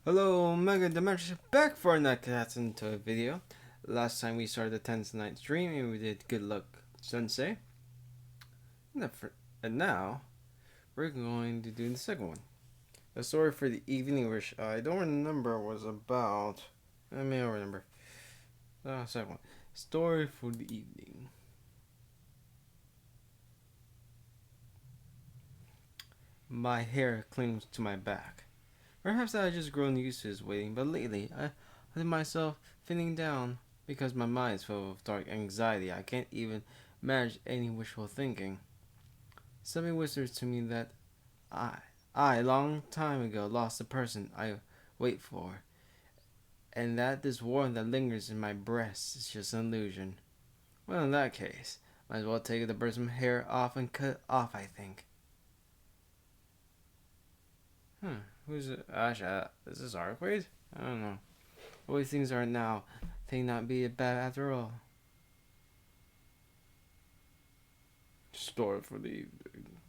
Hello, Mega Dimension back for another kagestsu video. Last time we started the 10th night stream and we did Good Luck Sensei. And now we're going to do the second one. The story for the evening, which I don't remember was about. I may not remember. Second one. Story for the evening. My hair clings to my back. Perhaps I had just grown used to his waiting, but lately I find myself feeling down because my mind is full of dark anxiety. I can't even manage any wishful thinking. Something whispers to me that I, long time ago, lost the person I wait for, and that this warmth that lingers in my breast is just an illusion. Well, in that case, might as well take the bird's hair off and cut it off, I think. Who's it? Actually, is this Arcade? I don't know. The way things are now, they not be bad after all. Story for the evening.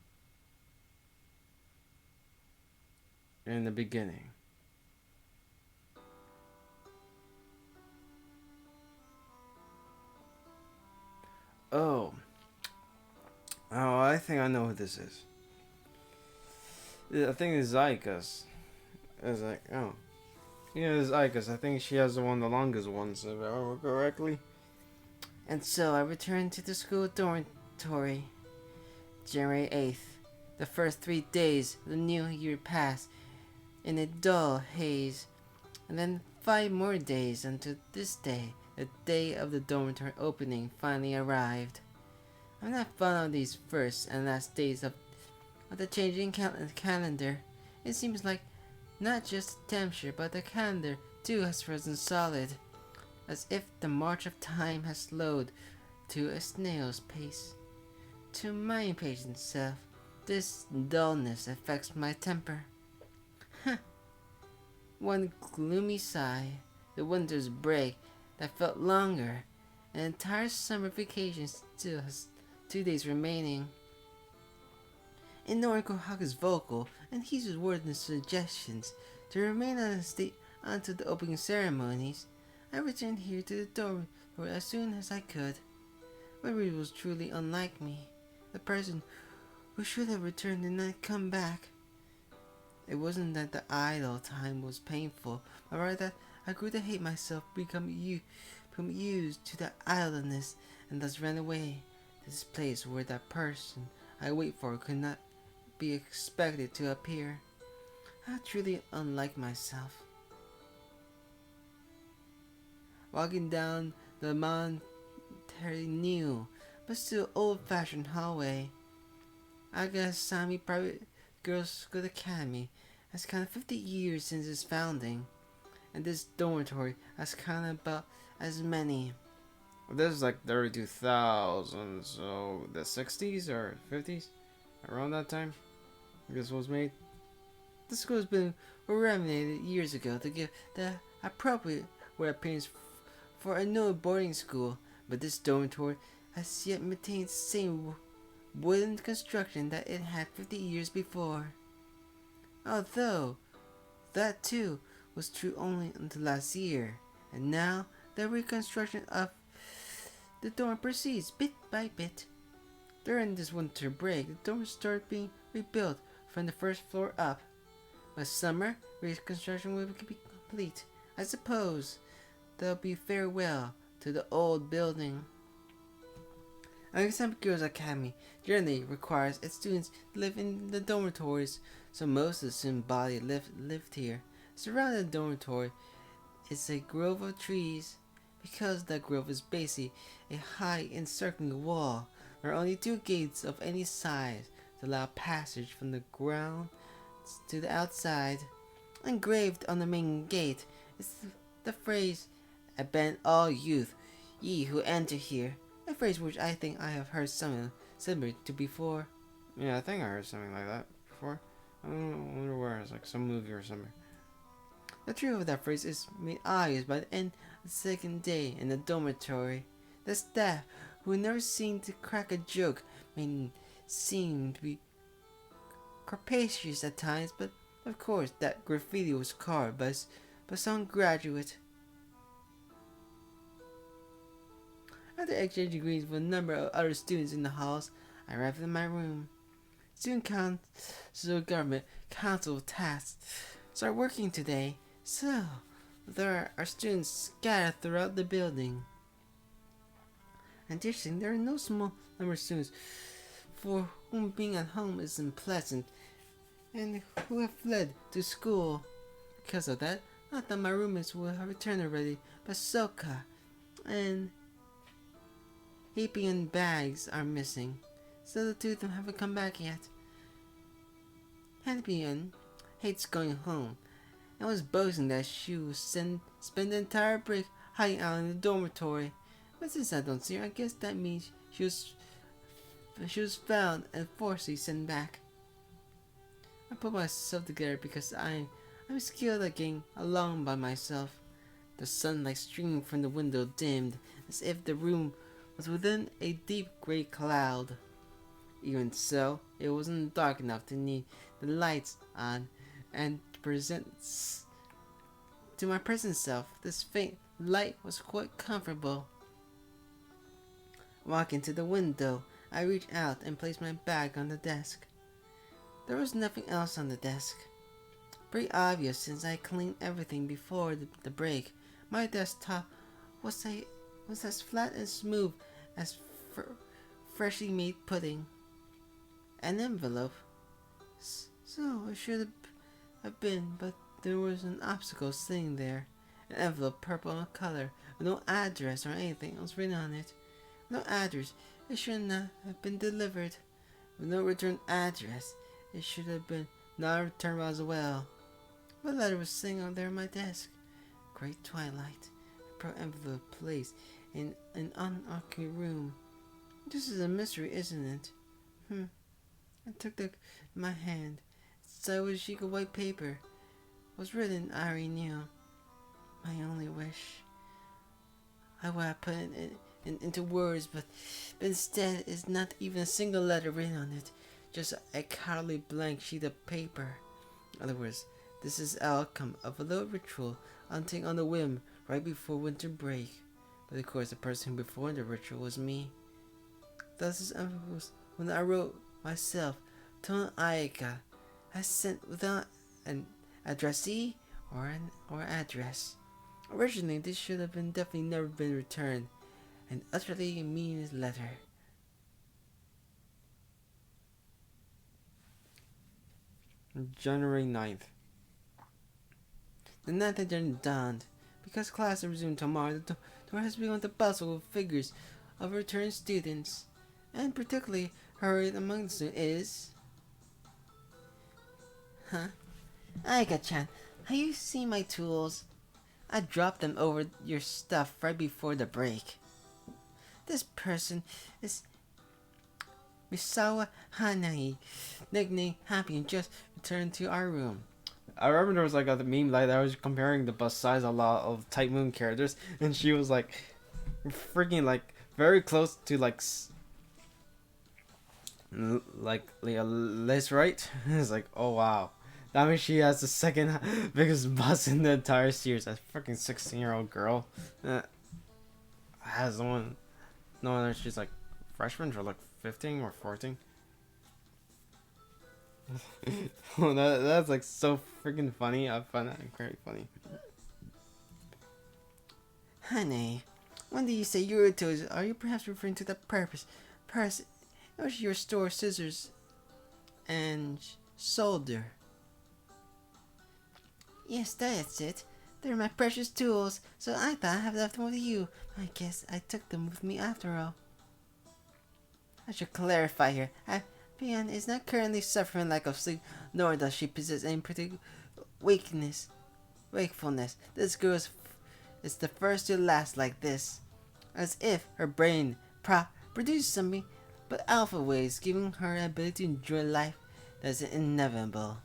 In the beginning. Oh. Oh, I think I know who this is. I think it's Zykas. It's like, oh. Yeah, it's Zykas. I think she has the longest ones, if I remember correctly. And so I returned to the school dormitory. January 8th. The first 3 days of the new year passed in a dull haze. And then 5 more days until this day, the day of the dormitory opening, finally arrived. I'm not fond of these first and last days of the changing calendar. It seems like not just the temperature, but the calendar too has frozen solid, as if the march of time has slowed to a snail's pace. To my impatient self, this dullness affects my temper. One gloomy sigh, the winter's break that felt longer, an entire summer vacation still has 2 days remaining. Ignoring Kohaku's vocal and Hisu's words and suggestions to remain on the state until the opening ceremonies, I returned here to the dormitory as soon as I could. Marie was truly unlike me. The person who should have returned did not come back. It wasn't that the idle time was painful, but rather that I grew to hate myself, become used to the idleness, and thus ran away to this place where that person I wait for could not be expected to appear. How truly unlike myself. Walking down the momentary new, but still old-fashioned hallway, Agasami Private Girls School Academy has counted 50 years since its founding, and this dormitory has counted about as many. This is like 32,000, so the 60s or 50s? Around that time? This was made. The school has been renovated years ago to give the appropriate appearance for a new boarding school, but this dormitory has yet maintained the same wooden construction that it had 50 years before. Although, that too was true only until last year, and now the reconstruction of the dorm proceeds bit by bit. During this winter break, the dorm started being rebuilt from the first floor up. By summer, reconstruction will be complete. I suppose there'll be farewell to the old building. Akiha Girls Academy generally requires its students to live in the dormitories, so most of the student body lived here. Surrounding the dormitory is a grove of trees. Because that grove is basically a high encircling wall, there are only 2 gates of any size to allow passage from the ground to the outside. Engraved on the main gate is the phrase, "Abandon all youth, ye who enter here," a phrase which I think I have heard something similar to before. Yeah, I think I heard something like that before. I wonder where. It's like some movie or something. The truth of that phrase is made obvious by the end of the second day in the dormitory. The staff, who never seemed to crack a joke, may seem to be capricious at times, but Of course, that graffiti was carved by some graduate. After exchanging greetings with a number of other students in the halls, I arrived in my room. Student council government council tasks start working today, so there are students scattered throughout the building. Additionally, there are no small number of students for whom being at home is unpleasant and who have fled to school. Because of that, I thought my roommates would have returned already, but Soka and Happy and Bags are missing, so the two of them haven't come back yet. Happy hates going home and was boasting that she would spend the entire break hiding out in the dormitory. But since I don't see her, I guess that means she was found and forcibly sent back. I put myself together because I'm skilled at getting along by myself. The sunlight streaming from the window dimmed, as if the room was within a deep gray cloud. Even so, it wasn't dark enough to need the lights on, and to my present self, this faint light was quite comfortable. Walking to the window, I reached out and placed my bag on the desk. There was nothing else on the desk. Pretty obvious since I cleaned everything before the break. My desktop was as flat and smooth as freshly made pudding. An envelope. So it should have been, but there was an obstacle sitting there. An envelope purple in color, with no address or anything else written on it. No address. It should not have been delivered. With no return address, it should have been not returned as well. The letter was sitting out there on my desk. Great twilight. A pro envelope placed in an unoccupied room. This is a mystery, isn't it? I took my hand. Inside was a sheet of white paper. It was written, I already knew. My only wish. I would have put it into words, but instead is not even a single letter written on it. Just a cowardly blank sheet of paper. In other words, this is the outcome of a little ritual undertaken on a whim right before winter break. But of course, the person who performed the ritual was me. Thus, this envelope was when I wrote myself to an Akiha. I sent without an addressee or address. Originally, this should have definitely never been returned. An utterly meaningless letter. January 9th. The night that January dawned. Because class resumed tomorrow, the door has begun to bustle with figures of returned students. And particularly hurried among the students is... Aika-chan, have you seen my tools? I dropped them over your stuff right before the break. This person is Misawa Hanai, nicknamed Happy, and just returned to our room. I remember there was like a meme like that. I was comparing the bust size a lot of Type Moon characters, and she was like freaking like very close to like Liz, right? It's like, oh wow, that means she has the second biggest bust in the entire series. That freaking 16-year-old girl has one. No, she's like freshman or like 15 or 14. Oh, that's like so freaking funny. I find that very funny. Honey, when do you say your toes? Are you perhaps referring to the person or your store scissors and solder? Yes, that's it. They're my precious tools, so I thought I have left them with you. I guess I took them with me after all. I should clarify here. Pian is not currently suffering lack of sleep, nor does she possess any particular wakefulness. This girl is the first to last like this, as if her brain produced something but alpha waves, giving her the ability to enjoy life that's inevitable.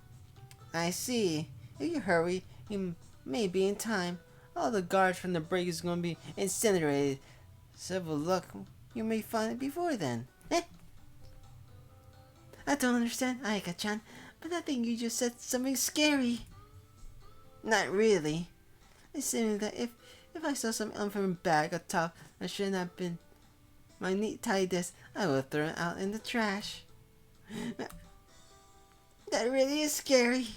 I see. If you hurry, you may be in time. All the guards from the break is going to be incinerated. Several luck, you may find it before then. I don't understand, Aika-chan. But I think you just said something scary. Not really. It's saying that if I saw some unfamiliar bag atop that should not have been my neat tidy desk, I will throw it out in the trash. That really is scary.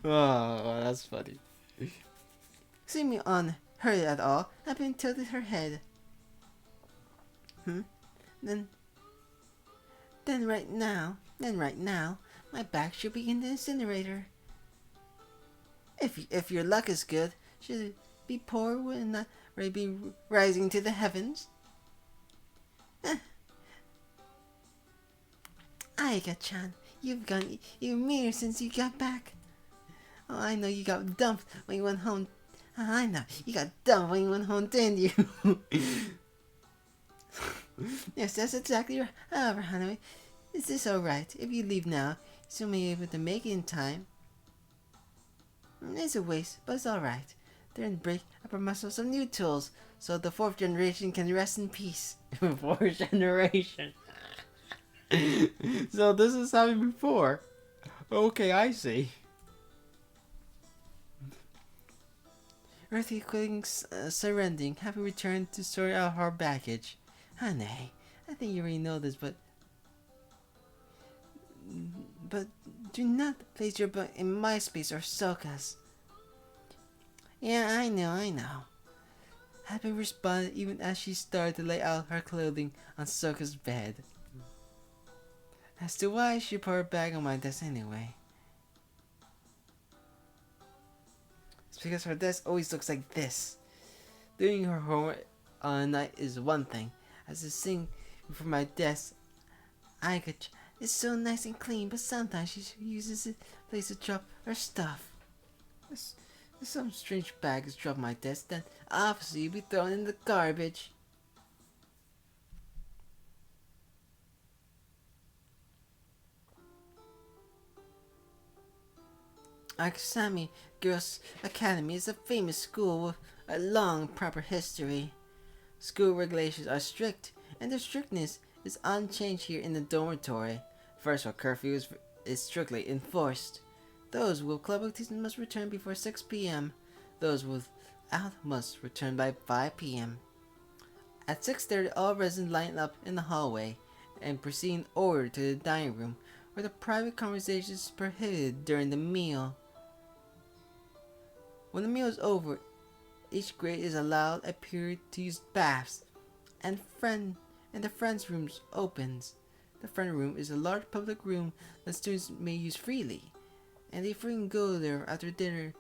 Oh, that's funny. Seeing me unhurt at all, I've been tilted her head. Then right now, my bag should be in the incinerator. If your luck is good, should it be poor will not be rising to the heavens? Aika-chan, you've gone even meaner since you got back. Oh, I know you got dumped when you went home. I know you got dumped when you went home, didn't you? Yes, that's exactly right. However, Hanami, is this alright? If you leave now, you still may be able to make it in time. It's a waste, but it's alright. During the break, I brought myself some new tools, so the 4th generation can rest in peace. 4th generation. So this is happened before. Okay, I see. Earthy quitting surrendering, having returned to sort out her baggage. Honey, I think you already know this, but do not place your butt in my space or Soka's. Yeah, I know. Happy responded even as she started to lay out her clothing on Soka's bed. As to why she put her bag on my desk anyway. It's because her desk always looks like this. Doing her homework on a night is one thing. As to sing for my desk, it's so nice and clean, but sometimes she uses it place to drop her stuff. If some strange bag is dropped on my desk, then obviously you'll be thrown in the garbage. Akasami Girls Academy is a famous school with a long proper history. School regulations are strict, and their strictness is unchanged here in the dormitory. First, our curfew is strictly enforced. Those with club activities must return before 6 p.m. Those without must return by 5 p.m. At 6:30, all residents line up in the hallway and proceed in order to the dining room, where the private conversation is prohibited during the meal. When the meal is over, each grade is allowed a period to use baths, and the friends' rooms opens. The friend room is a large public room that students may use freely, and they freely go there after dinner,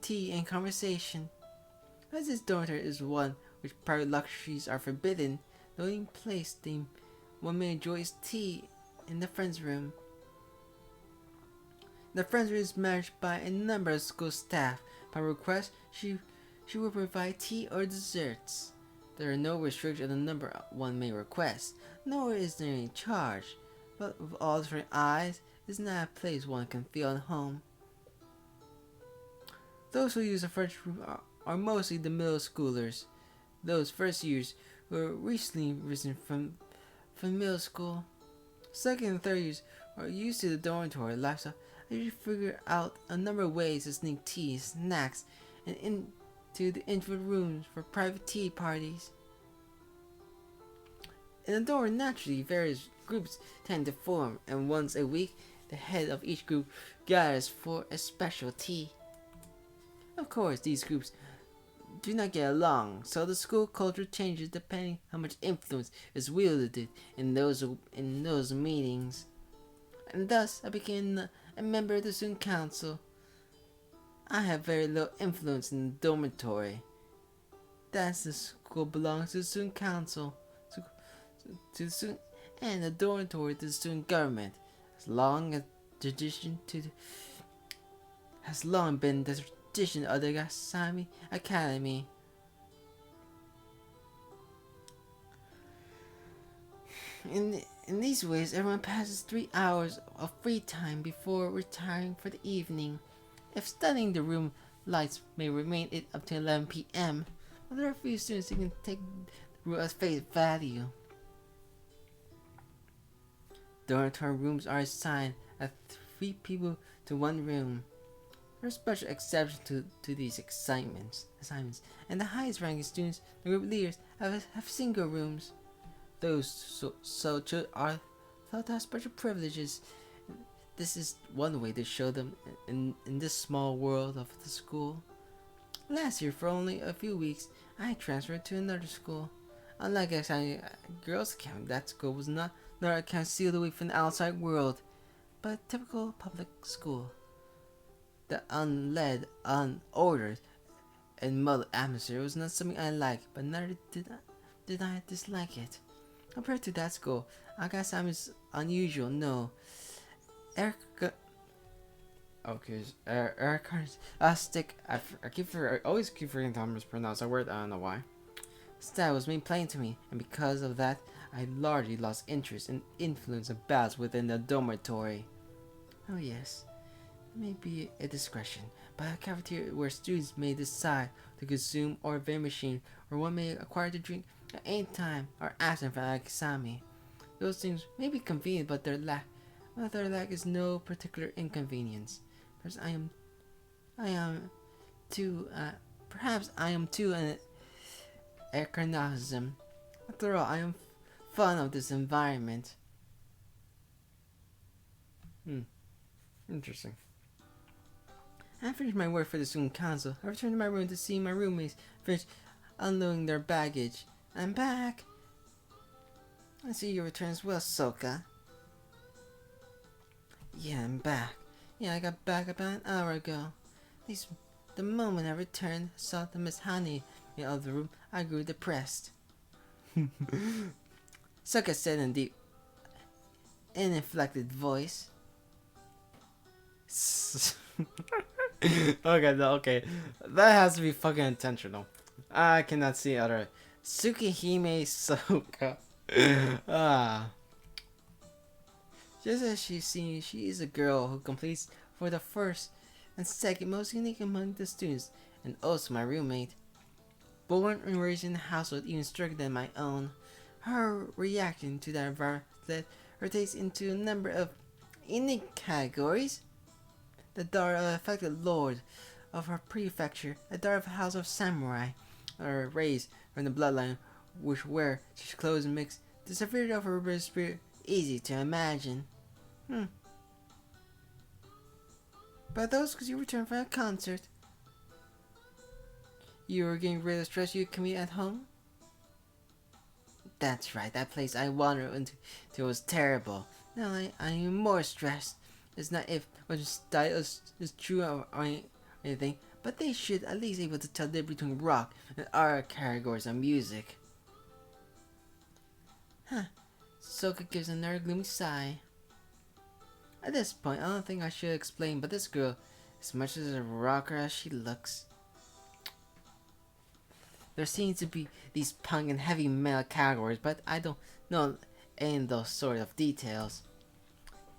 tea, and conversation. As this dormitory is one which private luxuries are forbidden, the only place one may enjoy is tea in the friends' room. The friends' room is managed by a number of school staff. By request, she will provide tea or desserts. There are no restrictions on the number one may request, nor is there any charge. But with all different eyes, it's not a place one can feel at home. Those who use the French room are mostly the middle schoolers, those first years who are recently risen from middle school. Second and third years are used to the dormitory lifestyle. They figure out a number of ways to sneak tea, snacks, and into the infant rooms for private tea parties. In the dorm, naturally, various groups tend to form, and once a week, the head of each group gathers for a special tea. Of course, these groups do not get along, so the school culture changes depending how much influence is wielded in those meetings. And thus, I became a member of the student council. I have very little influence in the dormitory. Thus, the school belongs to the student council, to the student, and the dormitory to the student government. As long been the tradition of the Akasami Academy. In these ways, everyone passes 3 hours of free time before retiring for the evening. If studying, the room lights may remain lit up to 11 p.m., but there are few students who can take the room at face value. Dormitory rooms are assigned at 3 people to 1 room. There are special exceptions to these assignments, and the highest ranking students, the group leaders, have single rooms. Those so are thought to have special privileges. This is one way to show them in this small world of the school. Last year, for only a few weeks, I transferred to another school. Unlike a girls' camp, that school was not a camp sealed away from the outside world, but a typical public school. The unled, unordered, and muddled atmosphere was not something I liked, but neither did I dislike it. Compared to that school, I guess I'm unusual. No, Erica. Okay, Erica. Stick. I always keep forgetting how to mispronounce that word. I don't know why. Style was made plain to me, and because of that, I largely lost interest and influence of battles within the dormitory. Oh yes, it may be a discretion, but a cafeteria where students may decide to consume or a vending machine, or one may acquire to drink at any time or absent from Akisami. Those things may be convenient, but their lack is no particular inconvenience. Perhaps I am too. Perhaps I am too an Ecarnasm. After all, I am fond of this environment. Interesting. I finished my work for the student council. I returned to my room to see my roommates finish unloading their baggage. I'm back. I see you returned as well, Soka. Yeah, I'm back. Yeah, I got back about an hour ago. At least the moment I returned, saw the Miss Honey out of the room, I grew depressed. Soka said in a deep, inflected voice. Okay. That has to be fucking intentional. I cannot see other. Tsukihime Soka. Just as she seems, she is a girl who completes for the first and second most unique among the students, and also my roommate. Born and raised in a household even stricter than my own, her reaction to that environment led her taste into a number of unique categories. The daughter of an affected lord of her prefecture, a daughter of a house of samurai, or raised from the bloodline which wear such clothes and mix the severity of her rebellious spirit easy to imagine. But those because you returned from a concert. You were getting rid of the stress you commute at home? That's right, that place I wandered into was terrible. Now I am more stressed. It's not if what style is true or anything, but they should at least be able to tell the difference between rock and other categories of music. Soka gives another gloomy sigh. At this point, I don't think I should explain, but this girl, as much as a rocker as she looks, there seems to be these punk and heavy metal categories, but I don't know any of those sort of details.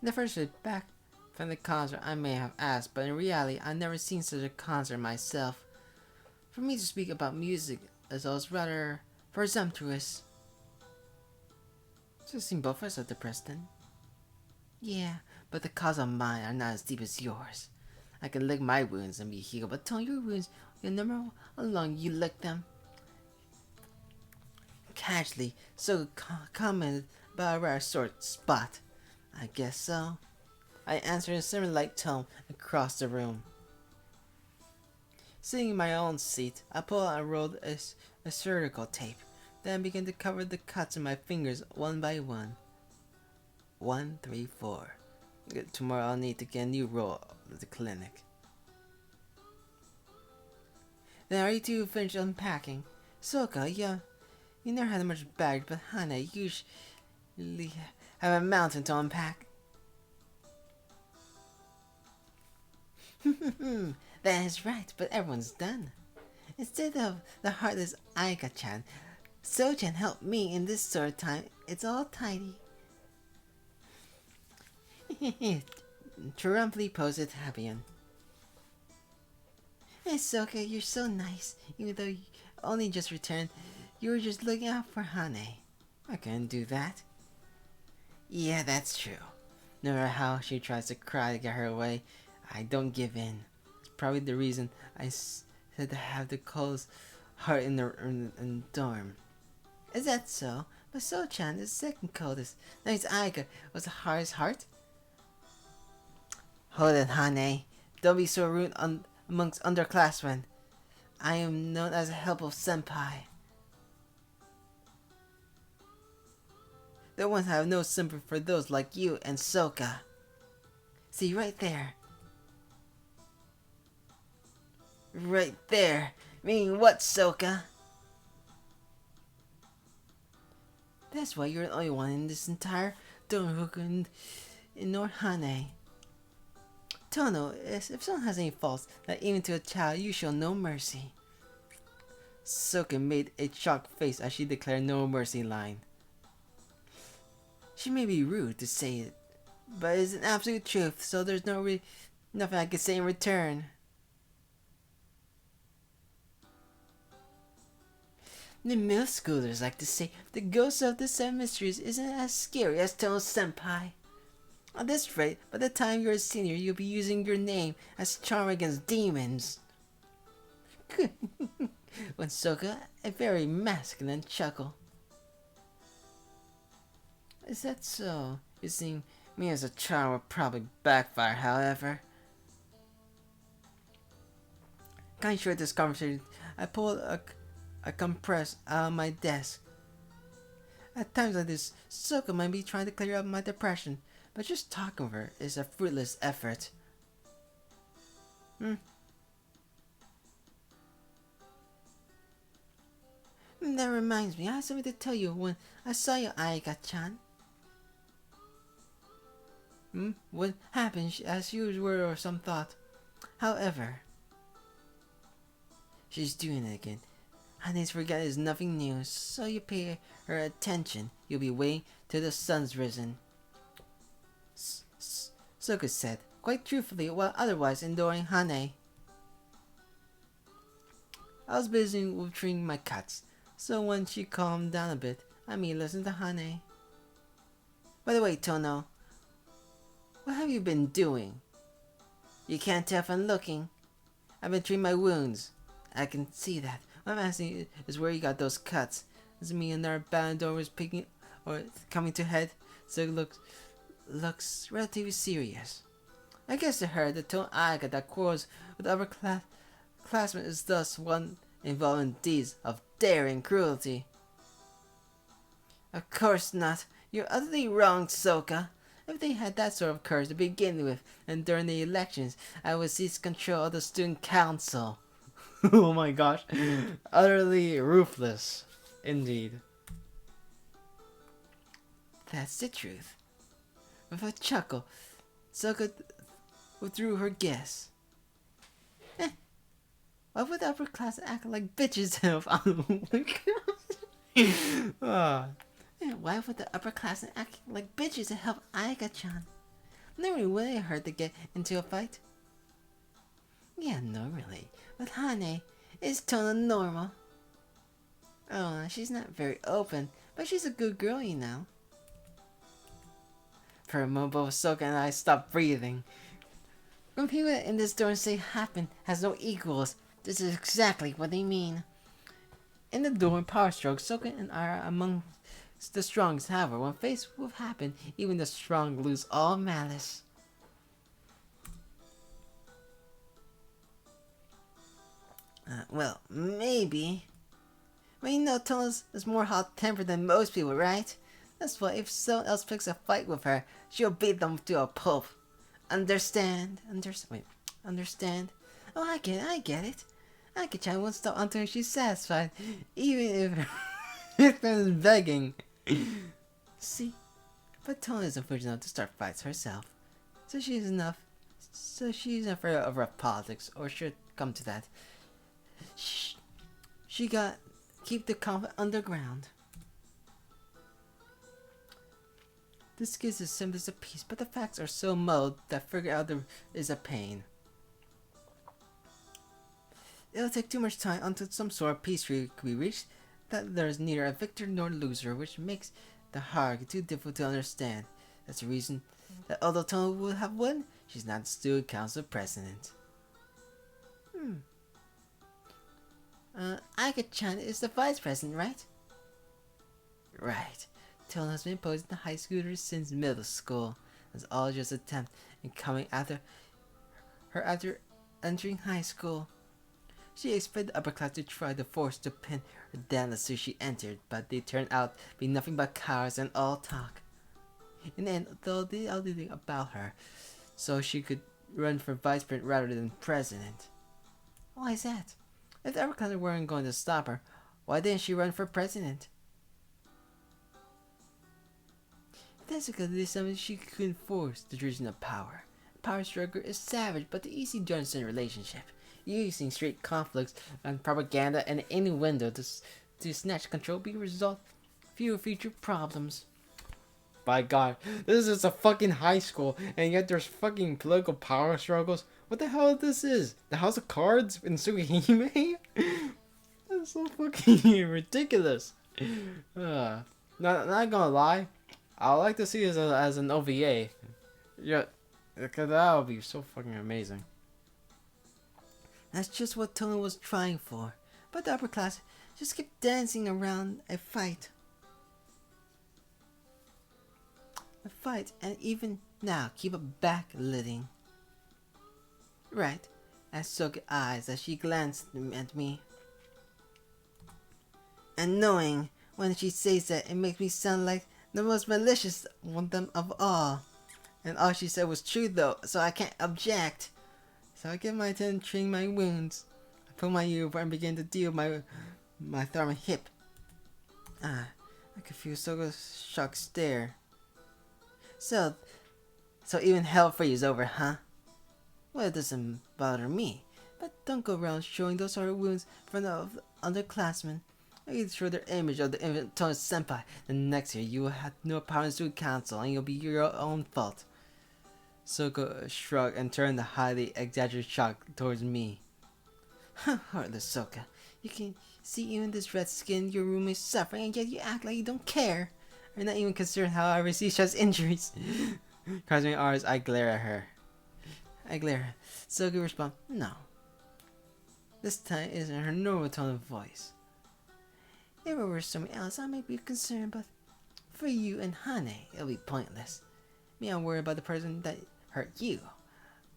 In the first place, back from the concert, I may have asked, but in reality, I've never seen such a concert myself. For me to speak about music is always rather presumptuous. So it seems both of us are depressed then. Yeah, but the cause of mine are not as deep as yours. I can lick my wounds and be healed, but tell your wounds, you'll never know how long you lick them. Casually, so commented about a rare sore spot. I guess so. I answered in a similar light tone across the room. Sitting in my own seat, I pulled out and rolled a surgical tape. Then I began to cover the cuts in my fingers one by one. 1, 3, 4. Tomorrow I'll need to get a new roll at the clinic. Then are you two finished unpacking? Soka, yeah. You never had much baggage, but Hana usually have a mountain to unpack. That is right, but everyone's done. Instead of the heartless Aika-chan, So-chan helped me in this sort of time. It's all tidy. Triumphantly posed Habian. Hey Soka, you're so nice. Even though you only just returned, you were just looking out for Hane. I couldn't do that. Yeah, that's true. No matter how she tries to cry to get her away, I don't give in. It's probably the reason said to have the coldest heart in the dorm. Is that so? But So-chan is second coldest. That means Aika was the hardest heart? Hold it, Hane. Don't be so rude amongst underclassmen. I am known as a helpful senpai. The ones have no sympathy for those like you and Soka. See, right there. Right there. Meaning what, Soka? That's why you're the only one in this entire Donroku in North Hane. Tono, if someone has any faults, that even to a child you show no mercy. Soka made a shocked face as she declared no mercy line. She may be rude to say it, but it's an absolute truth, so there's nothing I can say in return. The middle schoolers like to say the ghost of the Seven Mysteries isn't as scary as Tono Senpai. At this rate, by the time you're a senior, you'll be using your name as charm against demons. When Soka, a very masculine chuckle. Is that so? You see, me as a charm would probably backfire, however. Kind of short this conversation, I pulled a compress out of my desk. At times like this, Soka might be trying to clear up my depression, but just talking with her is a fruitless effort. That reminds me, I have something to tell you when I saw you, Aika-chan. What happened as usual or some thought? However, she's doing it again. Hane's forget is nothing new, so you pay her attention. You'll be waiting till the sun's risen. Soka said, quite truthfully, while otherwise enduring Hane. I was busy with trimming my cuts, so when she calmed down a bit, I may listen to Hane. By the way, Tono, what have you been doing? You can't tell if I'm looking. I've been treating my wounds. I can see that. What I'm asking is where you got those cuts. Does it mean another bad door was picking or coming to head? So it looks relatively serious. I guess to her, the Tono Aika that quarrels with other classmates is thus one involved in deeds of daring cruelty. Of course not. You're utterly wrong, Soka. If they had that sort of courage to begin with, and during the elections, I would seize control of the student council. Oh my gosh. Utterly ruthless. Indeed. That's the truth. With a chuckle, Soka withdrew her guess. Why would the upper class act like bitches? Why would the upper class act like bitches to help Aika-chan? Never really hurt to get into a fight. Yeah, no, really. With Hane, is Tono normal? Oh, she's not very open, but she's a good girl, you know. For a moment, both Soka and I stopped breathing. When people in this dorm say happen has no equals, this is exactly what they mean. In the dorm power stroke, Soka and I are among the strongest. However, when faced with happen, even the strong lose all malice. Well, maybe. But you know, Tono is more hot-tempered than most people, right? That's why if someone else picks a fight with her, she'll beat them to a pulp. Understand? Understand? Oh, I get it. Aki-chan won't stop until she's satisfied, even if is begging. See? But Tono isn't foolish enough to start fights herself. So she's afraid of rough politics, or should come to that. She got keep the conflict underground. This gives us semblance of peace, but the facts are so muddled that figuring out there is a pain. It'll take too much time until some sort of peace treaty can be reached that there's neither a victor nor loser, which makes the hard too difficult to understand. That's the reason that although Tohya would have won, she's not the student council president. Akiha is the vice president, right? Right. Tohya has been opposing the high schoolers since middle school. It's all just an attempt in coming after her after entering high school. She expected the upper class to try to force to pin her down as soon as she entered, but they turned out to be nothing but cowards and all talk. In the end, though, they all did about her, so she could run for vice president rather than president. Why is that? If the upper class weren't going to stop her, why didn't she run for president? That's because it is something she couldn't force the tradition of power. Power struggle is savage, but the easy to understand relationship. Using straight conflicts and propaganda and any window to snatch control be result fewer future problems. By God, this is a fucking high school, and yet there's fucking political power struggles. What the hell this is? The House of Cards in Tsukihime? That's so fucking ridiculous. Not gonna lie, I would like to see it as an OVA. Yeah, because that would be so fucking amazing. That's just what Tohya was trying for, but the upper class just kept dancing around a fight. And even now keep a backlighting. Right, I soaked eyes as she glanced at me. And knowing when she says that, it makes me sound like the most malicious one of all. And all she said was true though, so I can't object. So I get my attention treating my wounds. I pull my ear over and begin to deal my thumb and hip. I could feel Soga's shocked stare. So even hell for you is over, huh? Well, it doesn't bother me. But don't go around showing those hard wounds in front of underclassmen. I can show their image of the infant Tohya senpai. Then next year you will have no power in student council and you'll be your own fault. Soka shrugged and turned the highly exaggerated shock towards me. Heartless Soka. You can see even this red skin your room is suffering and yet you act like you don't care. You're not even concerned how I receive such injuries. Crossing my arms, I glare at her. Soka responds, no. This time it is in her normal tone of voice. If it were someone else, I might be concerned, but for you and Hane, it'll be pointless. Me, I'm worried about the person that hurt you.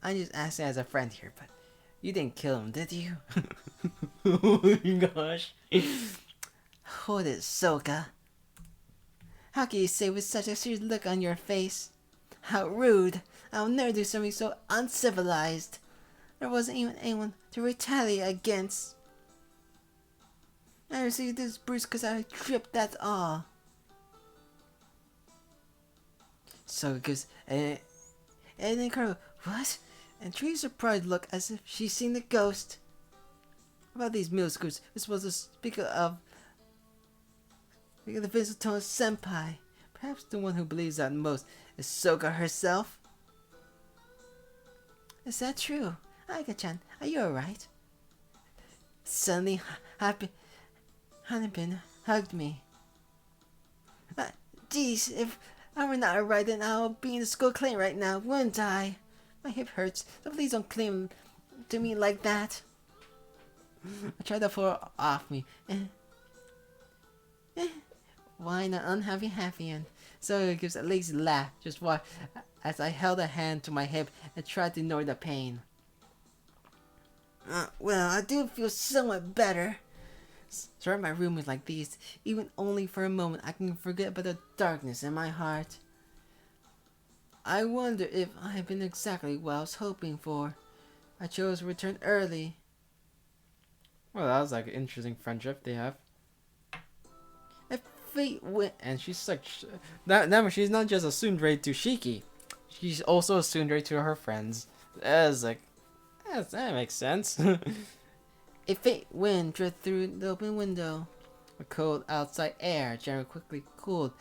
I'm just asking as a friend here, but you didn't kill him, did you? Oh my gosh. Hold it, Soka. How can you say with such a serious look on your face? How rude! I'll never do something so uncivilized. There wasn't even anyone to retaliate against. I received this bruise because I tripped, that's all. So gives an incredible what? And trees surprised look as if she's seen the ghost. About these middle schools, we're supposed to speak of the visit to senpai. Perhaps the one who believes that most is Soka herself. Is that true? Aika-chan, are you alright? Suddenly, Hanabin hugged me. Geez, if I were not alright, then I'll be in the school clean right now, wouldn't I? My hip hurts, so please don't cling to me like that. I tried to pull her off me. Why not unhappy happy and so it gives a lazy laugh just why as I held a hand to my hip and tried to ignore the pain. Well, I do feel somewhat better. Surround my room with like these, even only for a moment, I can forget about the darkness in my heart. I wonder if I have been exactly what I was hoping for. I chose to return early. Well, that was like an interesting friendship they have. If fate went, and she's like, she's not just a tsundere to Shiki, she's also a tsundere to her friends. That makes sense. A faint wind drifted through the open window. The cold outside air generally quickly cooled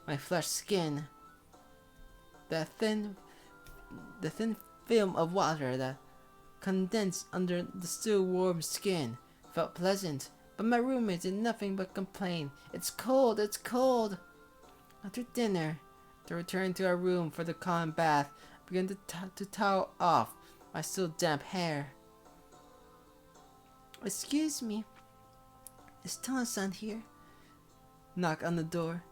my flushed skin. The thin film of water that condensed under the still warm skin felt pleasant, but my roommates did nothing but complain. It's cold, it's cold. After dinner, To return to our room for the calm bath, I began to towel off my still damp hair. Excuse me, is Tohya-san here? Knock on the door.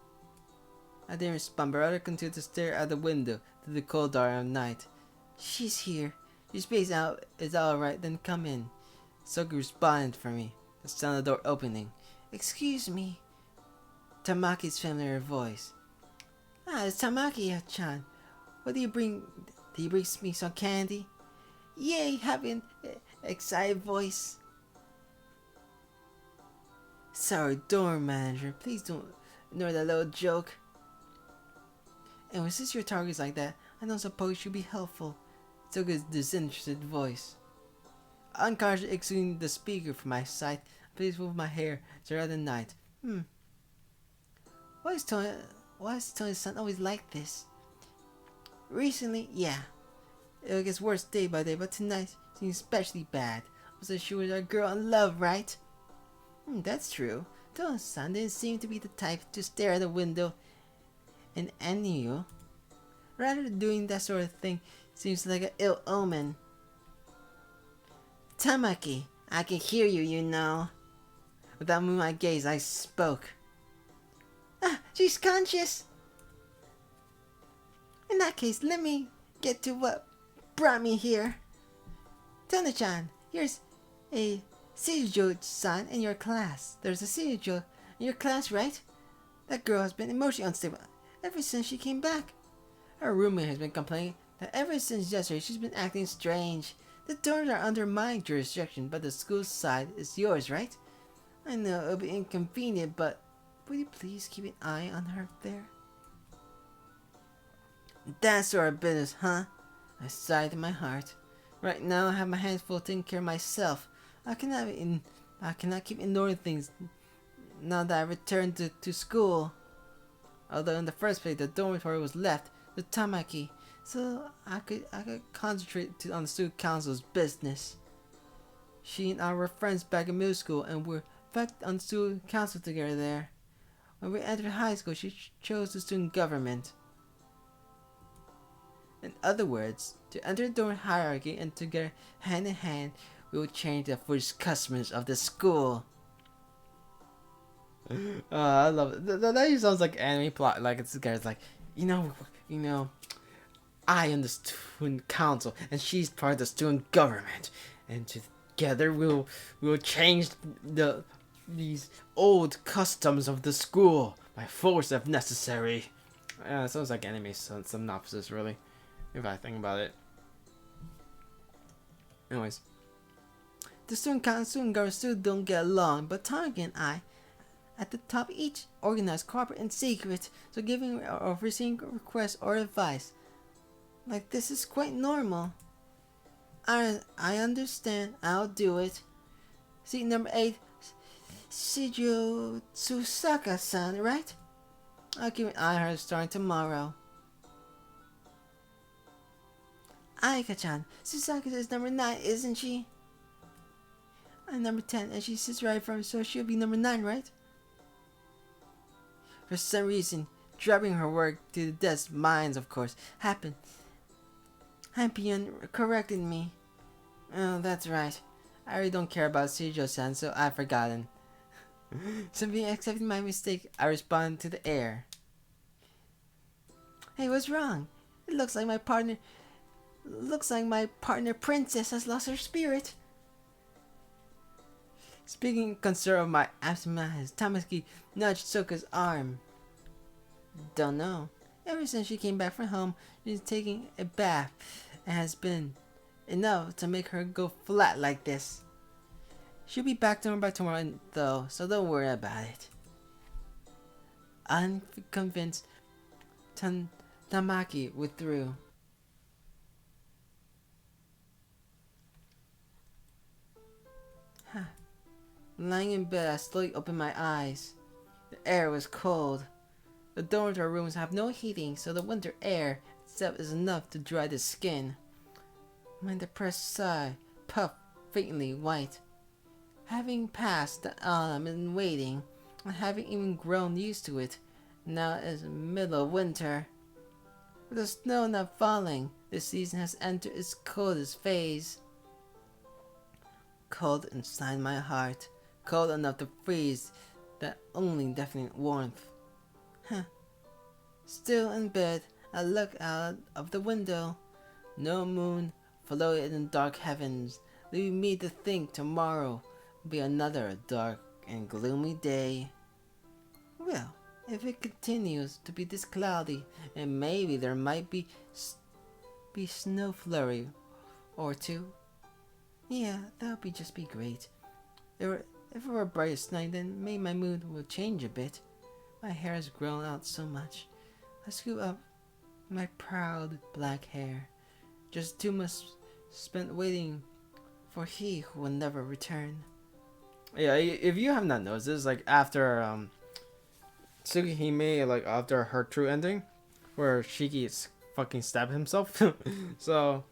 I didn't respond, but rather continued to stare out the window to the cold dark of night. She's here. Your space out is alright, then come in. Soki responded for me. The sound of the door opening. Excuse me. Tamaki's familiar voice. Ah, it's Tamaki-chan. What do you bring? Do you bring me some candy? Yay, having excited voice. Sorry, dorm manager. Please don't ignore that little joke. And since your target's like that, I don't suppose you'd be helpful. Soki's disinterested voice. Unconsciously exiting the speaker from my sight, I placed with my hair throughout the night. Why is Tohya-san always like this? Recently, yeah. It gets worse day by day, but tonight seems especially bad. Was she was a girl in love, right? That's true. Tohya-san didn't seem to be the type to stare at the window and envy you. Rather, doing that sort of thing seems like an ill omen. Tamaki, I can hear you, you know. Without moving my gaze, I spoke. Ah, she's conscious. In that case, let me get to what brought me here. Tona-chan, here's a Shizujo-san in your class. There's a Shizujo in your class, right? That girl has been emotionally unstable ever since she came back. Her roommate has been complaining that ever since yesterday she's been acting strange. The dorms are under my jurisdiction, but the school side is yours, right? I know it'll be inconvenient, but would you please keep an eye on her up there? That sort of business, huh? I sighed in my heart. Right now I have my hands full taking care of myself. I cannot keep ignoring things now that I returned to school. Although in the first place the dormitory was left to Tamaki, so I could concentrate on the student council's business. She and I were friends back in middle school and were elected on the student council together there. When we entered high school, she chose the student government. In other words, to enter the dorm hierarchy and together hand in hand, we will change the first customers of the school. I love it. That sounds like anime plot. Like it's the guy's like, you know, I am the student council and she's part of the student government, and together we'll change these old customs of the school by force if necessary. It sounds like anime synopsis, really, if I think about it. Anyways, the student council and government still don't get along, but Target and I, at the top, each organize, cooperate in secret, so giving or receiving requests or advice like this is quite normal. I understand. I'll do it. Seat number 8, Shijo Tsusaka-san, right? I'll keep an eye on her starting tomorrow. Aika-chan, Tsusaka is number 9, isn't she? I'm number 10, and she sits right from, so she'll be number 9, right? For some reason, dropping her work to the desk, mines, of course, happened. Hampion corrected me. Oh, that's right. I really don't care about Shijo-san, so I've forgotten. Simply accepting my mistake, I responded to the air. Hey, what's wrong? It looks like my partner princess has lost her spirit. Speaking concern of my absent-mindedness, Tamaki nudged Soka's arm. Don't know. Ever since she came back from home, she's taking a bath and has been enough to make her go flat like this. She'll be back to her by tomorrow though, so don't worry about it. Unconvinced, Tamaki withdrew. Lying in bed, I slowly opened my eyes. The air was cold. The dormitory rooms have no heating, so the winter air itself is enough to dry the skin. My depressed sigh puffed faintly white. Having passed the autumn and waiting, and having even grown used to it, now it's the middle of winter. With the snow not falling, this season has entered its coldest phase. Cold inside my heart, cold enough to freeze that only definite warmth. Huh. Still in bed, I look out of the window. No moon floated in dark heavens, leaving me to think tomorrow will be another dark and gloomy day. Well, if it continues to be this cloudy, and maybe there might be snow flurry or two. Yeah, that would just be great. If it were brightest night, then maybe my mood will change a bit. My hair has grown out so much. I scoop up my proud black hair. Just too much spent waiting for he who will never return. Yeah, if you have not noticed, this is like after Tsukihime, like after her true ending, where Shiki fucking stabbed himself. So,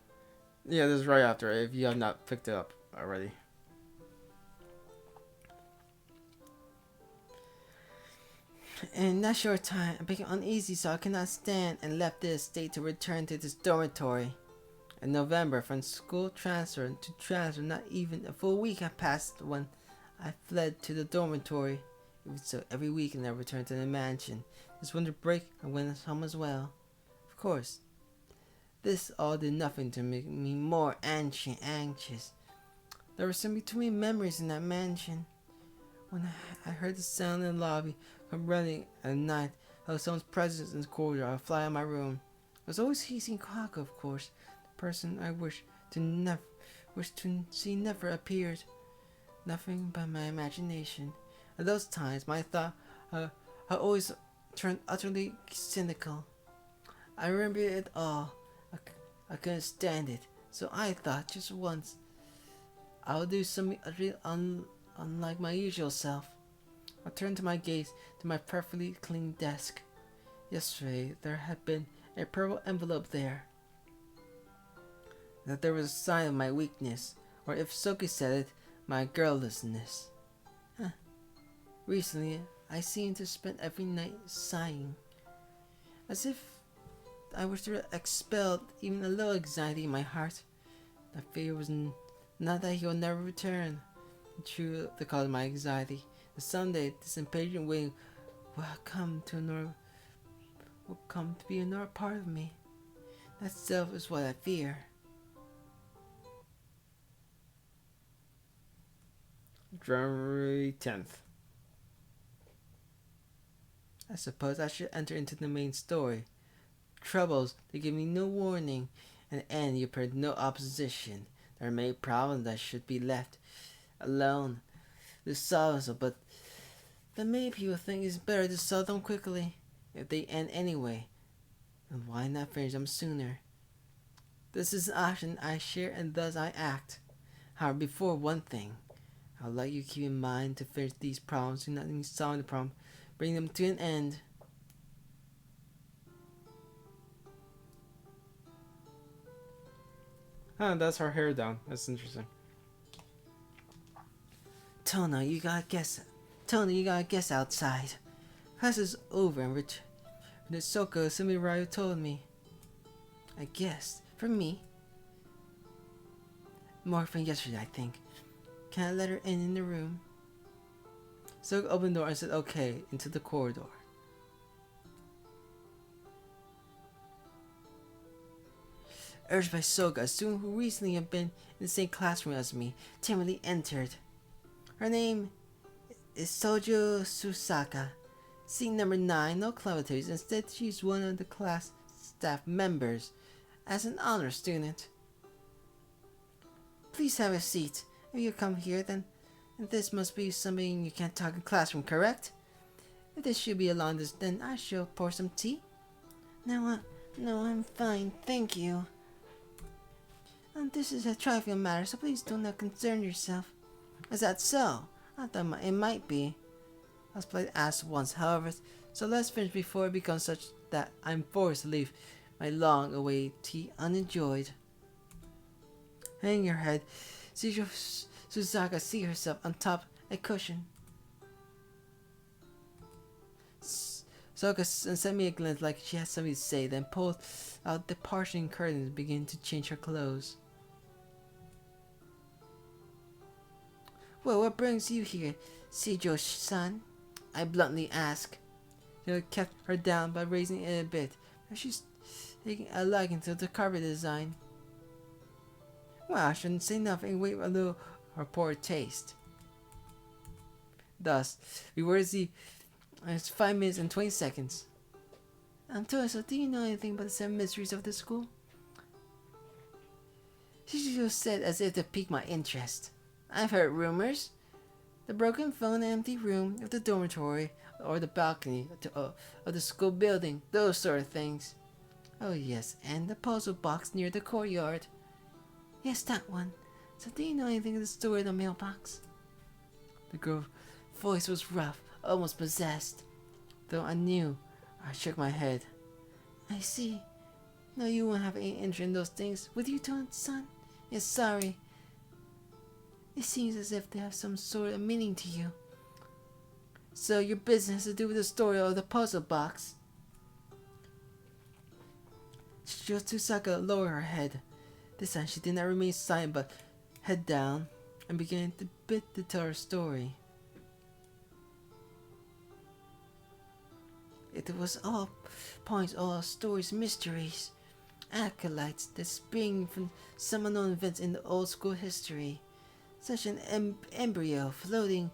yeah, this is right after. If you have not picked it up already. In that short time, I became uneasy, so I could not stand and left the estate to return to this dormitory. In November, from school transfer to transfer, not even a full week had passed when I fled to the dormitory. Even so, every weekend I returned to the mansion. This winter break, I went home as well. Of course, this all did nothing to make me more anxious. There were some between memories in that mansion. When I heard the sound in the lobby come running at night, how someone's presence in the corridor, I would fly out of my room. It was always Hising Kaka, of course. The person I wished to see never appeared. Nothing but my imagination. At those times, my thought I always turned utterly cynical. I remember it all. I couldn't stand it, so I thought just once I would do something utterly unlike my usual self. I turned to my gaze to my perfectly clean desk. Yesterday there had been a purple envelope there. That there was a sign of my weakness, or if Soki said it, my girllessness. Recently, I seemed to spend every night sighing, as if I wished to expel even a little anxiety in my heart. The fear was not that he would never return. True, the cause of my anxiety. And someday, this impatient waiting will come to be a normal part of me. That self is what I fear. January 10th. I suppose I should enter into the main story. Troubles, they give me no warning, and you appeared no opposition. There are many problems that should be left alone to solve so, but many people think it's better to solve them quickly. If they end anyway, then why not finish them sooner? This is an option I share, and thus I act. However, before one thing, I would like you to keep in mind to finish these problems. Do not need solving the problem. Bring them to an end. That's her hair down. That's interesting. Tona, you gotta guess outside. Class is over and returned. Soko Sumiraju told me. I guessed. For me. More from yesterday, I think. Can I let her in the room? Soko opened the door and said okay into the corridor. Urged by Soga, a student who recently had been in the same classroom as me, timidly entered. Her name is Sojo Susaka. Seat number 9, no clavatories. Instead, she's one of the class staff members as an honor student. Please have a seat. If you come here, then this must be something you can't talk in classroom, correct? If this should be a long distance, then I shall pour some tea. No, I'm fine, thank you. This is a trivial matter, so please do not concern yourself. Is that so? I thought it might be. I was played asked once, however, so let's finish before it becomes such that I'm forced to leave my long-awaited tea unenjoyed. Hanging her head, Suzaka sees herself on top a cushion. Soka sent me a glance like she had something to say, then pulled out the parching curtains and began to change her clothes. Well, what brings you here, Seijo-san? I bluntly asked. She kept her down by raising it a bit. She's taking a liking to the carpet design. Well, I shouldn't say nothing and wait a little her poor taste. Thus, we were it's 5 minutes and 20 seconds. Tohya, so do you know anything about the 7 mysteries of the school? She just said as if to pique my interest. I've heard rumors. The broken phone, the empty room of the dormitory, or the balcony of the school building, those sort of things. Oh yes, and the puzzle box near the courtyard. Yes, that one. So do you know anything of the story of the mailbox? The girl's voice was rough, almost possessed. Though I knew, I shook my head. I see. No, you won't have any interest in those things. With you, son? Yes, sorry. It seems as if they have some sort of meaning to you. So your business has to do with the story of the puzzle box. Tsusaka lowered her head. This time she did not remain silent but head down and began to tell her story. It was all points, all stories, mysteries, acolytes that spring from some unknown events in the old school history. Such an embryo floating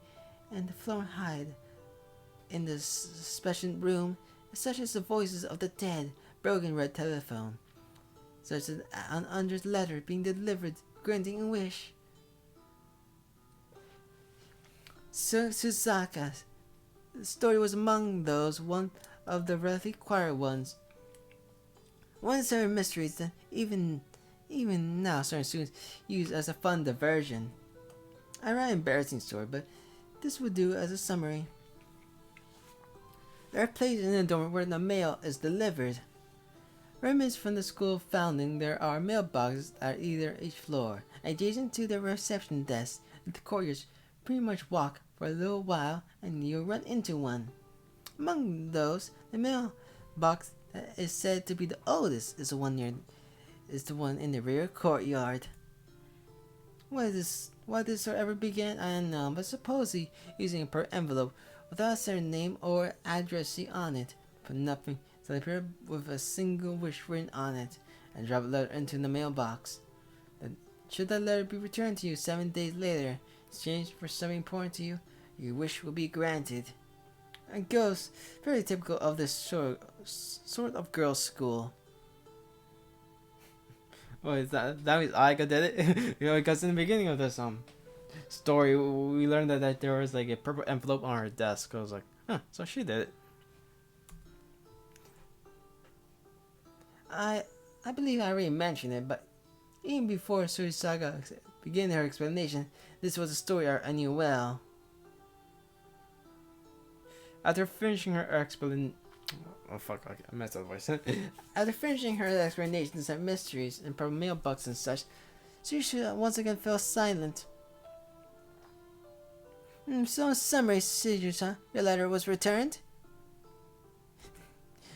and flown hide in the special room, such as the voices of the dead, broken red telephone, such as an under letter being delivered, granting a wish. Tsusaka's story was among those, one of the relatively quiet ones. One of the mysteries that even now certain students use as a fun diversion. I write an embarrassing story, but this would do as a summary. There are places in the dorm where the mail is delivered. Remnants from the school founding, there are mailboxes at either each floor. Adjacent to the reception desk, the courtiers pretty much walk for a little while and you'll run into one. Among those, the mailbox that is said to be the oldest is the one in the rear courtyard. Why this or ever began, I don't know, but supposedly using a per envelope without a certain name or address on it, put nothing, so they appear with a single wish written on it, and drop a letter into the mailbox. Then, should that letter be returned to you 7 days later, exchanged for something important to you, your wish will be granted. A ghost, very typical of this sort of girls' school. Oh, is that means Aika did it? Because in the beginning of this story, we learned that there was like a purple envelope on her desk. I was like, huh, so she did it. I believe I already mentioned it, but even before Tsusaka began her explanation, this was a story I knew well. After finishing her explanation, oh fuck, okay, I messed up the voice. After finishing her explanations of mysteries and purple mailbox and such, Tsusaka once again fell silent. So in summary, Tsusaka, your letter was returned?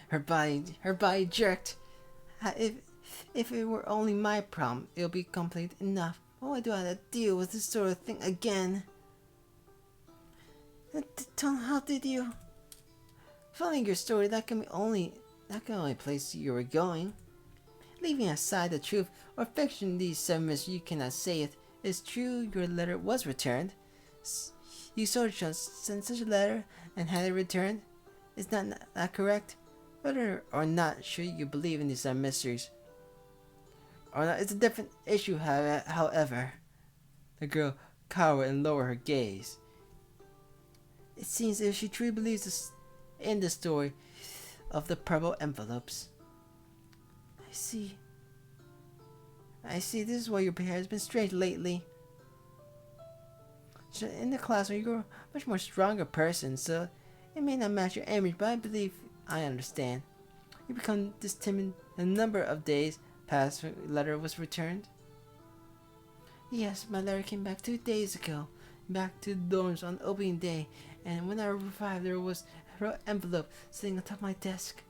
Her body jerked. If it were only my problem, it would be complete enough. But why do I have to deal with this sort of thing again? How did you? Following your story, that can only place you were going. Leaving aside the truth or fiction, these 7 mysteries you cannot say it. It's true your letter was returned. You sent such a letter and had it returned. Is that correct? Whether or not should you believe in these 7 mysteries or not, it's a different issue. However, the girl cowered and lowered her gaze. It seems as if she truly believes in the story of the purple envelopes. I see. This is why your behavior has been strange lately. In the classroom, you're a much more stronger person, so it may not match your image, but I believe I understand. You become this timid a number of days past when the letter was returned. Yes, my letter came back 2 days ago. Back to the dorms on opening day, and when I arrived, there was wrote envelope sitting on top of my desk.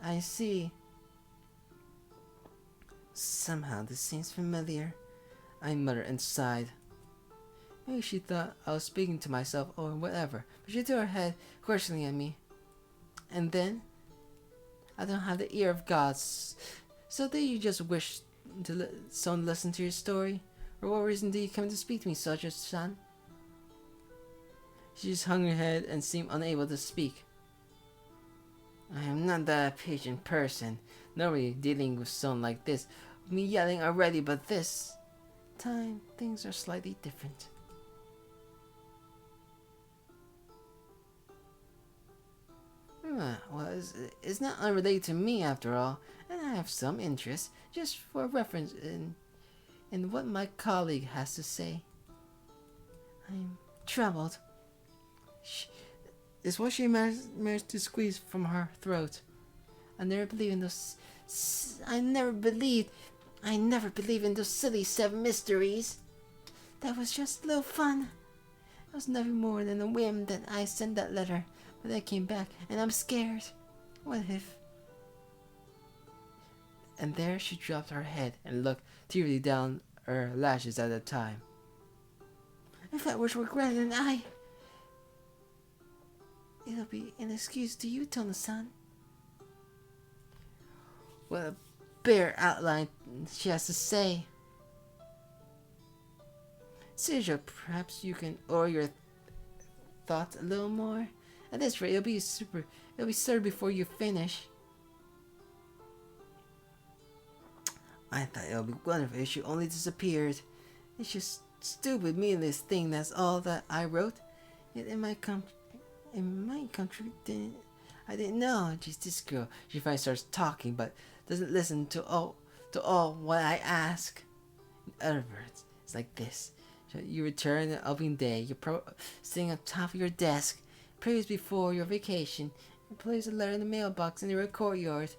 I see. Somehow this seems familiar, I muttered inside. Maybe she thought I was speaking to myself or whatever, but she threw her head questioningly at me. And then, I don't have the ear of God, so do you just wish to someone listen to your story? For what reason do you come to speak to me, Sojo-san? She just hung her head and seemed unable to speak. I am not that patient person. Nobody dealing with someone like this. Me yelling already, but this time things are slightly different. Well, it's not unrelated to me after all, and I have some interest, just for reference in what my colleague has to say. I'm troubled. Is what she managed to squeeze from her throat. I never believed in those. I never believed in those silly 7 mysteries. That was just a little fun. It was nothing more than a whim that I sent that letter, but I came back and I'm scared. What if? And there she dropped her head and looked tearfully down her lashes at a time. If that wish were granted, it'll be an excuse to you, Tono-san. What a bare outline she has to say. Sergio, perhaps you can order your thoughts a little more. At this rate, it'll be served before you finish. I thought it would be wonderful if she only disappeared. It's just stupid, meaningless thing. That's all that I wrote. Yet in my country, I didn't know. Just this girl. She finally starts talking, but doesn't listen to all what I ask. In other words, it's like this. So you return an opening day. You're sitting on top of your desk, previous before your vacation. You place a letter in the mailbox in your courtyard.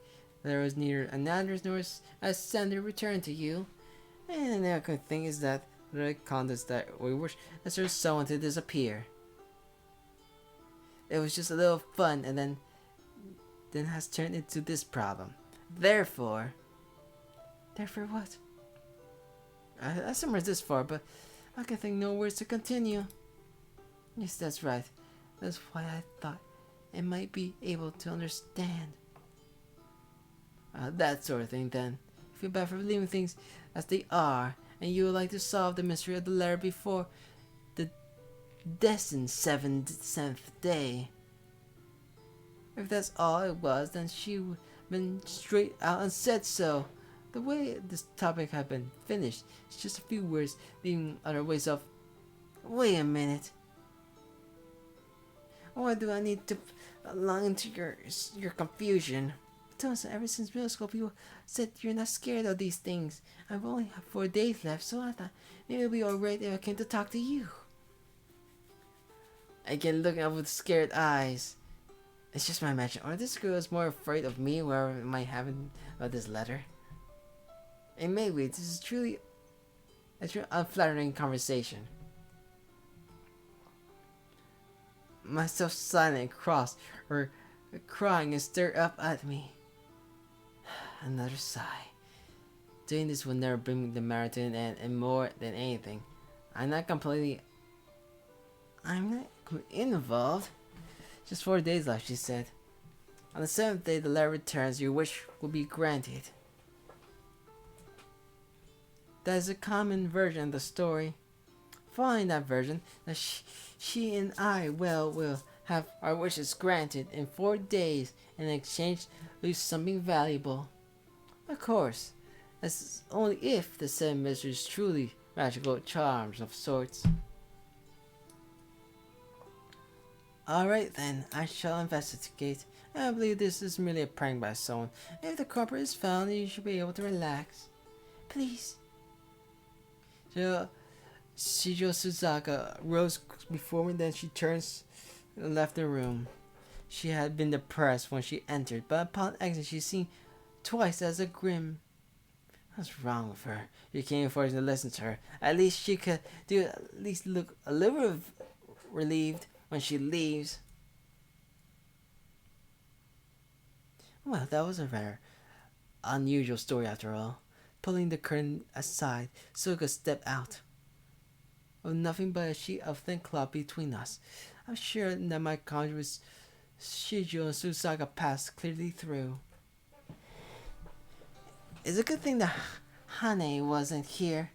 There was neither an address nor a sender returned to you. And the other thing is that the contents that we wish as there's someone to disappear. It was just a little fun, and then has turned into this problem. Therefore what? I summarized this far, but I can think no words to continue. Yes, that's right. That's why I thought I might be able to understand. That sort of thing, then. You feel bad for leaving things as they are, and you would like to solve the mystery of the letter before the destined seventh day. If that's all it was, then she would have been straight out and said so. The way this topic had been finished, it's just a few words leaving other ways of. Wait a minute. Why do I need to along into your confusion? Tosa, ever since middle school, people said you're not scared of these things. I've only had 4 days left, so I thought maybe it'll be alright if I came to talk to you. Again, looking up with scared eyes. It's just my imagination. Or this girl is more afraid of me, wherever it might happen about this letter. And maybe this is truly a true unflattering conversation. Myself silent and cross, or crying and stirred up at me. Another sigh. Doing this will never bring the matter to an end, and more than anything, I'm not completely involved. Just 4 days left, she said. On the 7th day, the letter returns. Your wish will be granted. That is a common version of the story. Following that version, that she and I will have our wishes granted in 4 days, and in exchange lose something valuable. Of course, that's only if the 7 mysteries truly magical charms of sorts. Alright then, I shall investigate. I believe this is merely a prank by someone. If the culprit is found, you should be able to relax. Please. So, Shijo Suzaka rose before me, then she turns and left the room. She had been depressed when she entered, but upon exit she seemed twice as grim. What's wrong with her? You came forced to listen to her. At least she could at least look a little relieved when she leaves. Well, that was a rather unusual story after all. Pulling the curtain aside, Soka stepped out. With nothing but a sheet of thin cloth between us, I'm sure that my conjure with Shijo and Susaka passed clearly through. It's a good thing that Hane wasn't here.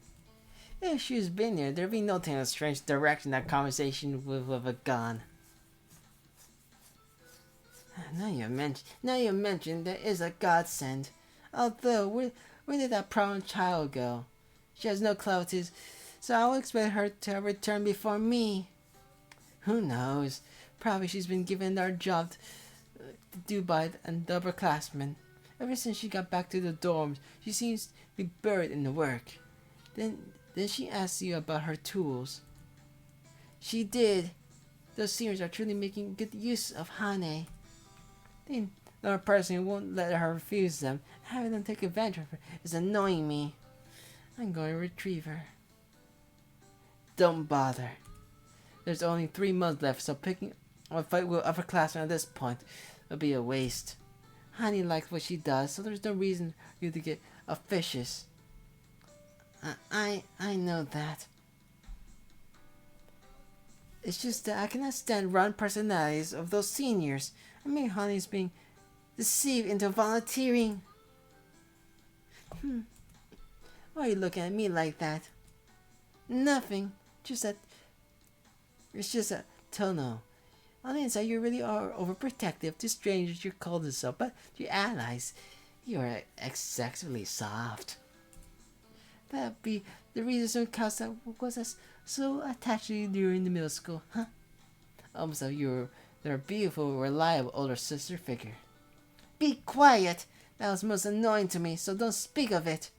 If she's been here, there'd be no telling a strange direction that conversation would have gone. Now you mention there is a godsend. Although, where did that problem child go? She has no clothes, so I'll expect her to return before me. Who knows? Probably she's been given our job to do by an upperclassman. Ever since she got back to the dorms, she seems to be buried in the work. Then she asked you about her tools. She did. Those seniors are truly making good use of Hane. Then another person who won't let her refuse them, having them take advantage of her, is annoying me. I'm going to retrieve her. Don't bother. There's only 3 months left, so picking a fight with upperclassmen at this point would be a waste. Honey likes what she does, so there's no reason for you to get officious. I know that. It's just that I cannot stand run personalities of those seniors. I mean, Honey's being deceived into volunteering. Why are you looking at me like that? Nothing. It's just that Tono. On the inside, you really are overprotective to strangers you call yourself, but to your allies, you are excessively soft. That'd be the reason Kasa was so attached to you during the middle school, huh? Almost like you're their beautiful, reliable older sister figure. Be quiet! That was most annoying to me, so don't speak of it.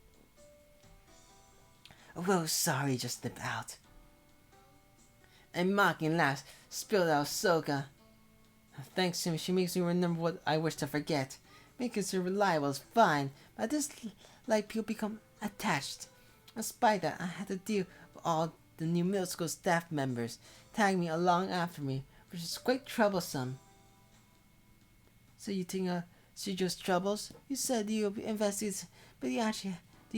Well, sorry, just slipped out. A mocking laugh spilled out Soka. Thanks to me, she makes me remember what I wish to forget. Making her reliable is fine, but I just like people become attached. Despite that, I had to deal with all the new middle school staff members tagging me along after me, which is quite troublesome. So you think Shijo's troubles? You said you'll be investigating, but do you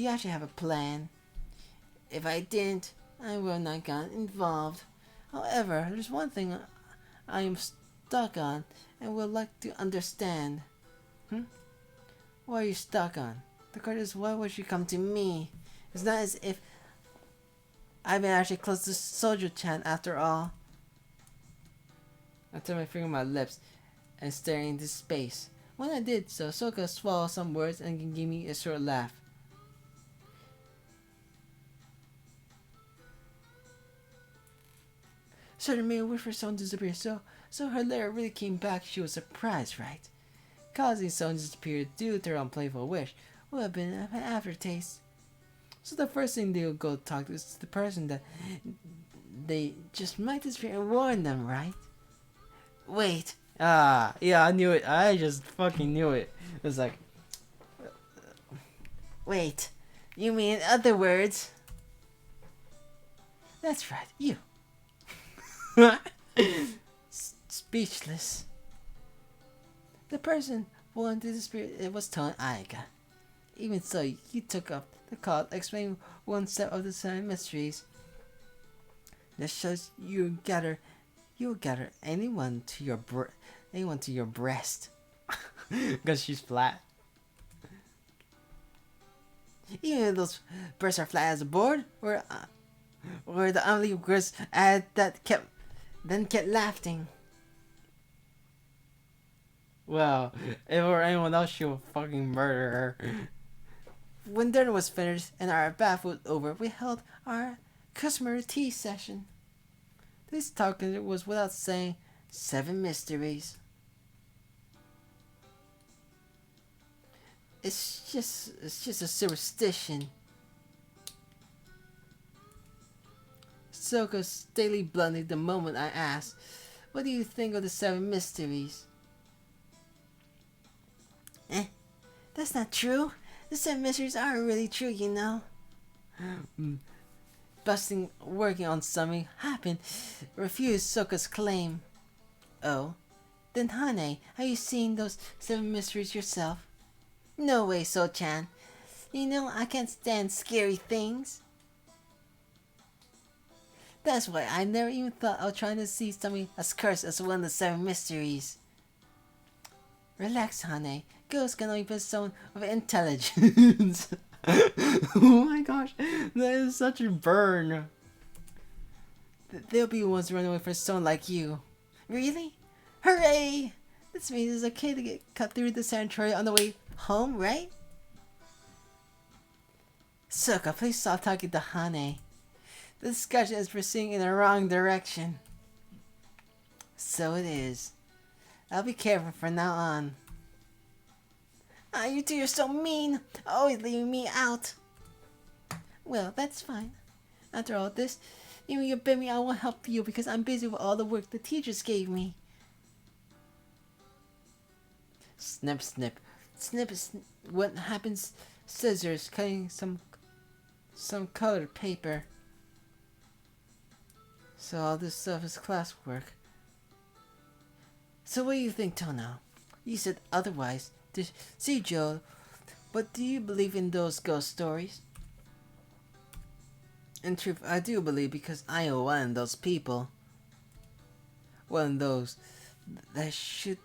actually have a plan? If I didn't, I would not get involved. However, there's one thing I am stuck on and would like to understand. What are you stuck on? The question is, why would you come to me? It's not as if I've been actually close to Sojo-chan after all. I turned my finger on my lips and staring into space. When I did so, Soka swallowed some words and gave me a short laugh. Certain made a wish for someone to disappear, so her letter really came back. She was surprised, right? Causing someone to disappear due to her unplayful wish would have been an aftertaste. So the first thing they'll go talk to is the person that they just might disappear and warn them, right? Wait. Yeah, I knew it. I just fucking knew it. It was like, wait, you mean in other words? That's right, you. Speechless. The person who wanted to disappear, it was telling Aika. Even so, you took up the call to explain one step of the 7 mysteries. That shows you'll gather anyone to your breast. Because she's flat. Even if those breasts are flat as a board, or the only girls that kept laughing. Well, if it were anyone else, she would fucking murder her. When dinner was finished and our bath was over, we held our customary tea session. This talking was without saying 7 mysteries. It's just a superstition. Soko daily blunted the moment I asked, "What do you think of the 7 mysteries?" That's not true. The 7 mysteries aren't really true, you know. Working on something happened, refused Soka's claim. Oh, Then Hane, have you seen those 7 mysteries yourself? No way, So-chan. You know I can't stand scary things. That's why I never even thought of trying to see something as cursed as one of the 7 mysteries. Relax, Hane. Ghosts can only be someone of intelligence. Oh my gosh, that is such a burn. They'll be the ones running away from someone like you. Really? Hooray! This means it's okay to get cut through the sanctuary on the way home, right? Soka, please stop talking to Hane. The discussion is proceeding in the wrong direction. So it is. I'll be careful from now on. Ah, you two are so mean. Always leaving me out. Well, that's fine. After all this, even you bid me, I won't help you because I'm busy with all the work the teachers gave me. Snip, snip. Snip, snip. What happens? Scissors cutting some colored paper. So all this stuff is classwork. So what do you think, Tono? You said otherwise. See, Joe, but do you believe in those ghost stories? In truth, I do believe because I am one of those people. One of those that should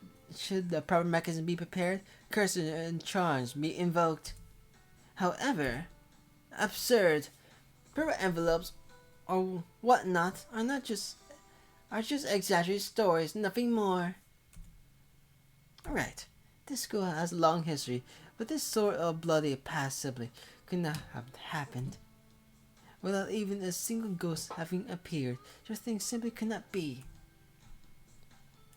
the proper mechanism be prepared, curses and charms be invoked. However, absurd, paper envelopes or whatnot are just exaggerated stories, nothing more. Alright, this school has a long history, but this sort of bloody past simply could not have happened. Without even a single ghost having appeared, such things simply could not be.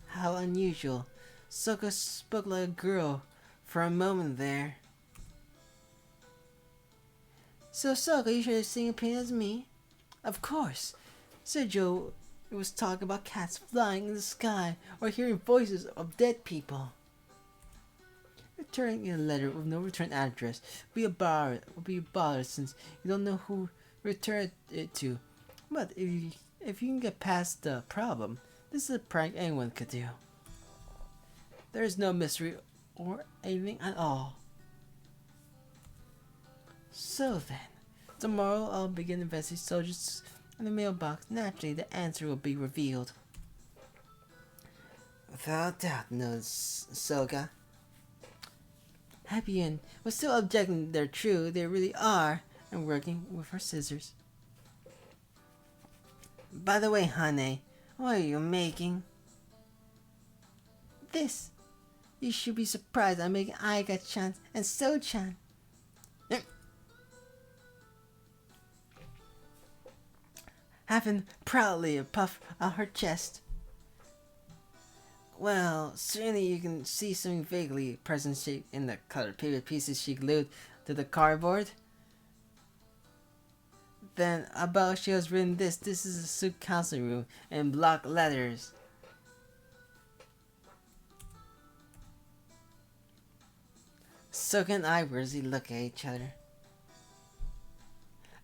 How unusual. Soka spoke like a girl for a moment there. So Soka, you share the same opinion as me? Of course. Said Joe was talking about cats flying in the sky or hearing voices of dead people. Returning a letter with no return address will be a bother since you don't know who returned it to. But if you can get past the problem, this is a prank anyone could do. There is no mystery or anything at all. So then, tomorrow I'll begin investigating soldiers in the mailbox. Naturally, the answer will be revealed. Without doubt, no, Soga. Happy and was still objecting they're true, they really are, and working with her scissors. By the way, Hane, what are you making? This. You should be surprised I'm making Aiga-chan and So-chan. Having proudly puff out her chest. Well, certainly you can see something vaguely present shaped in the colored paper pieces she glued to the cardboard. Then above she has written this. This is the Suk counseling room in block letters. Soka and I rarely look at each other.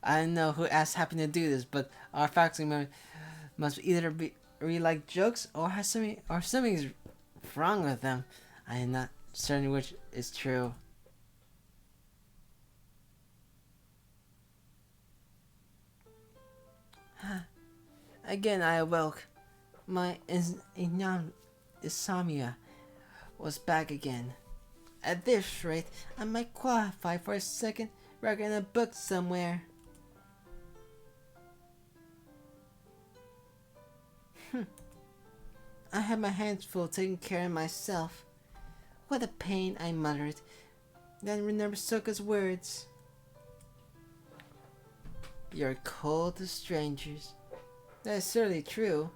I don't know who else happened to do this, but our faculty member must either be really like jokes or has something's wrong with them. I am not certain which is true. Again I awoke. My insomnia was back again. At this rate, I might qualify for a second record in a book somewhere. I had my hands full taking care of myself. What a pain, I muttered. Then remembered Soka's words. You're cold to strangers. That is certainly true.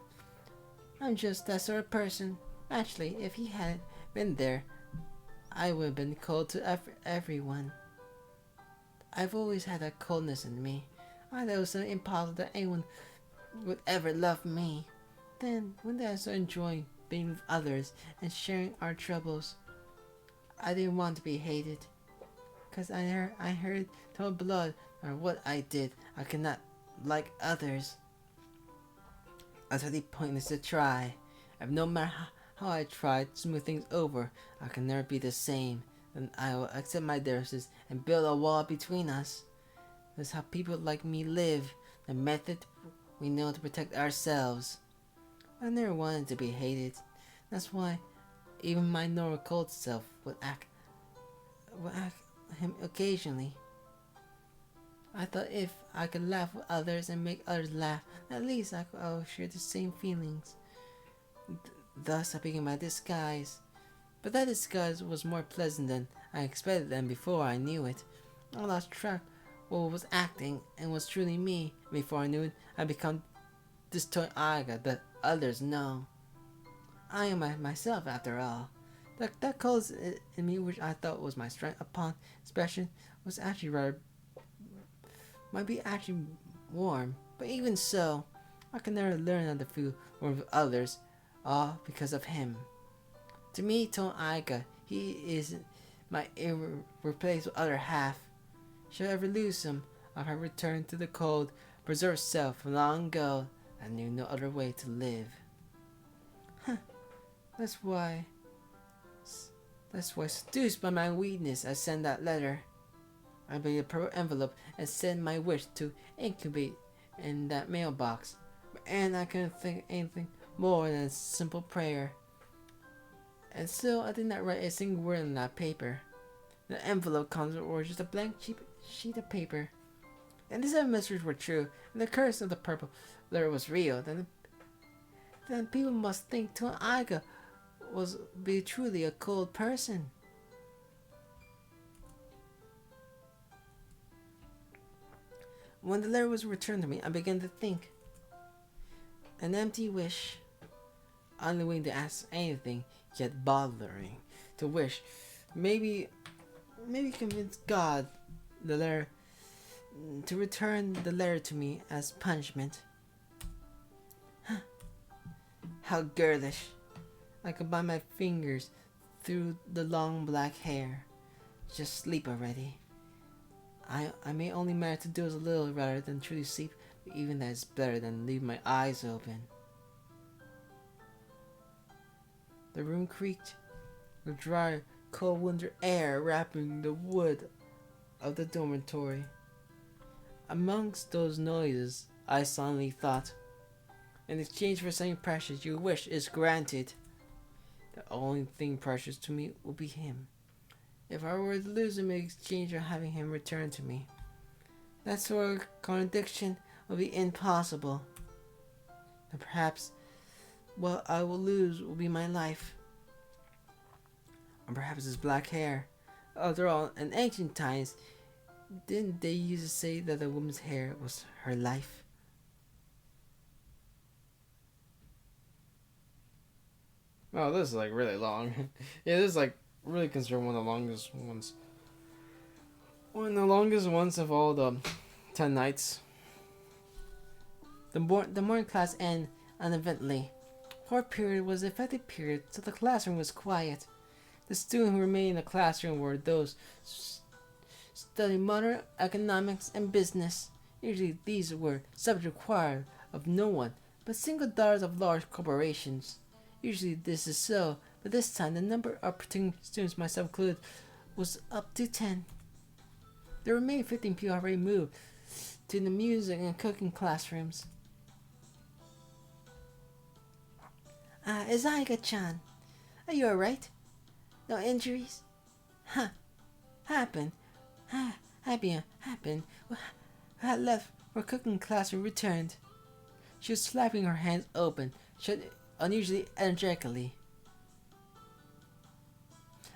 I'm just that sort of person. Actually, if he hadn't been there, I would have been cold to everyone. I've always had that coldness in me. I thought it was so impossible that anyone would ever love me. Then, one day I started enjoying being with others and sharing our troubles. I didn't want to be hated. Cause I heard no blood or what I did. I could not like others. Utterly pointless to try. If no matter how I tried to smooth things over, I can never be the same. Then I will accept my differences and build a wall between us. That's how people like me live. The method we know to protect ourselves. I never wanted to be hated. That's why even my normal cold self would act him occasionally. I thought if I could laugh with others and make others laugh, at least I would share the same feelings. Thus, I began my disguise. But that disguise was more pleasant than I expected, and before I knew it, I lost track of what was acting and was truly me. Before I knew it, I became this Tohya that others know. I am myself, after all. That cold in me, which I thought was my strength upon expression, was actually rather might be actually warm. But even so, I can never learn how to feel warm with others, all because of him. To me, Tohya, he is my irreplaceable other half. Should I ever lose him, I have returned to the cold, preserved self from long ago. I knew no other way to live. That's why, seduced by my weakness, I sent that letter. I made a purple envelope and sent my wish to incubate in that mailbox. And I couldn't think of anything more than a simple prayer. And still, I did not write a single word on that paper. The envelope contents were just a blank cheap sheet of paper. And these mysteries were true, and the curse of the purple letter was real. Then people must think Tohya was be truly a cold person. When the letter was returned to me, I began to think. An empty wish. Unwilling to ask anything, yet bothering to wish. Maybe convince God the letter to return the letter to me as punishment. How girlish. I could bind my fingers through the long black hair. Just sleep already. I may only manage to doze a little rather than truly sleep, but even that is better than leave my eyes open. The room creaked, the dry, cold winter air wrapping the wood of the dormitory. Amongst those noises, I silently thought, in exchange for something precious, your wish is granted. The only thing precious to me will be him. If I were to lose him in exchange for having him returned to me, that sort of contradiction would be impossible. And perhaps what I will lose will be my life. Or perhaps his black hair. After all, in ancient times, didn't they used to say that a woman's hair was her life? Oh, this is like really long. Yeah, this is like really considered one of the longest ones. One of the longest ones of all the 10 nights. The morning class ended uneventfully. Fourth period was the effective period, so the classroom was quiet. The students who remained in the classroom were those studying modern economics and business. Usually these were subjects required of no one but single daughters of large corporations. Usually this is so, but this time the number of pretending students, myself included, was up to 10. The remaining 15 people already moved to the music and cooking classrooms. Izaiga-chan, are you alright? No injuries? Huh. Happened. Happened. I had left for cooking class and returned. She was slapping her hands open, shut unusually energetically.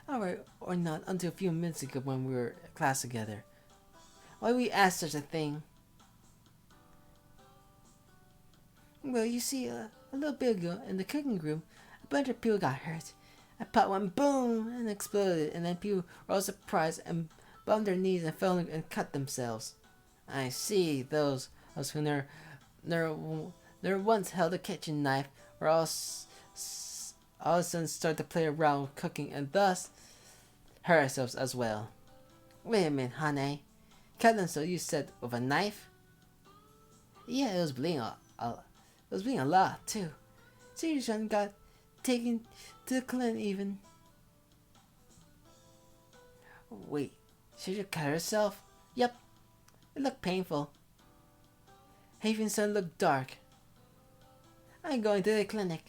Alright, or not, until a few minutes ago when we were in class together. Why we ask such a thing? Well, you see, a little bit ago in the cooking room, a bunch of people got hurt. A pot went boom and exploded, and then people were all surprised and bumped their knees and fell and cut themselves. I see those who never once held a kitchen knife were all of a sudden start to play around with cooking and thus hurt ourselves as well. Wait a minute, honey. Cut themselves, you said, with a knife? Yeah, it was bleeding a lot too. Seriously, got taken to the clinic even. Wait, she just cut herself? Yep, it looked painful. Haven's sun looked dark. I'm going to the clinic.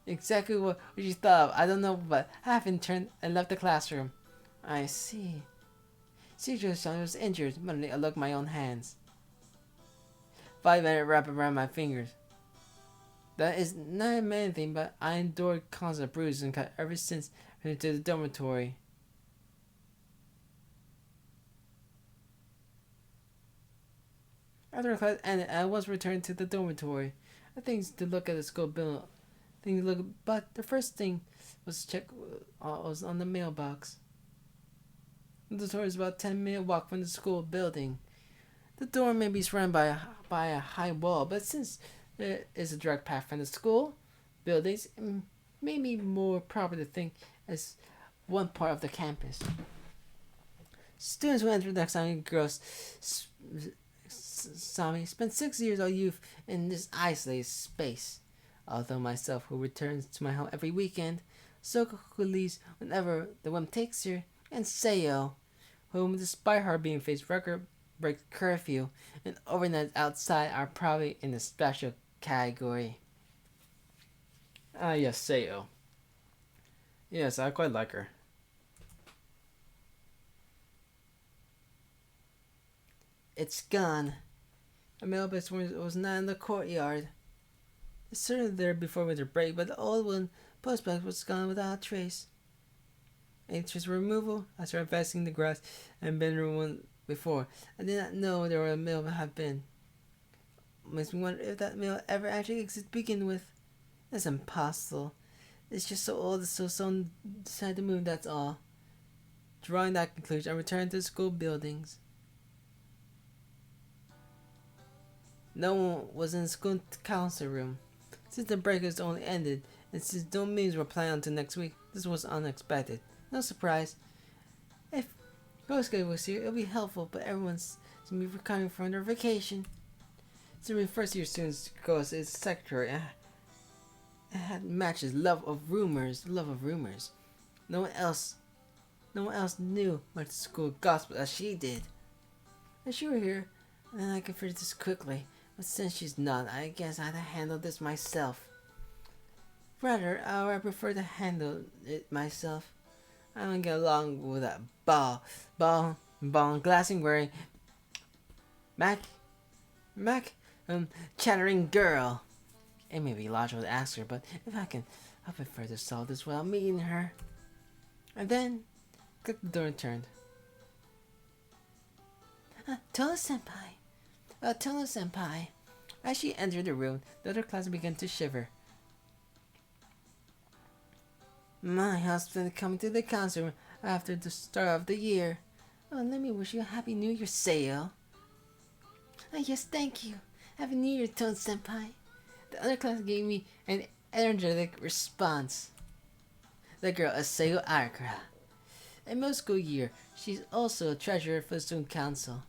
Exactly what you thought of. I don't know, but I haven't turned and left the classroom. I see. Sergio's son was injured. Suddenly I looked at my own hands. 5-minute wrap around my fingers. That is not anything, but I endured constant bruises and cut ever since I went to the dormitory. After class ended, I was returned to the dormitory. I think to look at the school building. But the first thing was to check was on the mailbox. The dormitory is about a 10-minute walk from the school building. The door may be surrounded by a high wall, but since there is a direct path from the school buildings, it may be more proper to think as one part of the campus. Students who enter the exciting girls Sami spent 6 years of youth in this isolated space. Although myself, who returns to my home every weekend, Soko, who leaves whenever the whim takes her, and Seo, whom, despite her being faced record break curfew and overnight outside, are probably in the special category. Yes, Seo. Yes, I quite like her. It's gone. A mailbox was not in the courtyard. It's certainly there before winter break, but the old one postbox was gone without a trace. Anxious removal, I started investing the grass and bedroom one before. I did not know there were a mail had been. Makes me wonder if that mail ever actually existed to begin with. That's impossible. It's just so old, so someone decided to move, that's all. Drawing that conclusion, I returned to the school buildings. No one was in the school council room. Since the break has only ended, and since no meetings were planned until next week, this was unexpected. No surprise. If Kosuke was here, it would be helpful, but everyone's going to be recovering from their vacation. So first year students goes as secretary and had matched his love of rumors. No one else knew much school gossip as she did. If she were here, then I could figure this quickly. But since she's not, I guess I had to handle this myself. Rather, I prefer to handle it myself. I don't get along with that glassing wearing chattering girl. It may be logical to ask her, but if I prefer to solve this without meeting her. And then, clicked the door and turned. Tohya-senpai. Tohya-senpai. As she entered the room, the other class began to shiver. My husband coming to the council room after the start of the year. Oh, let me wish you a happy new year, Seo. Yes, thank you. Happy New Year, Tohya-senpai. The other class gave me an energetic response. The girl is neko-Arc. In most school year, she's also a treasurer for the student council.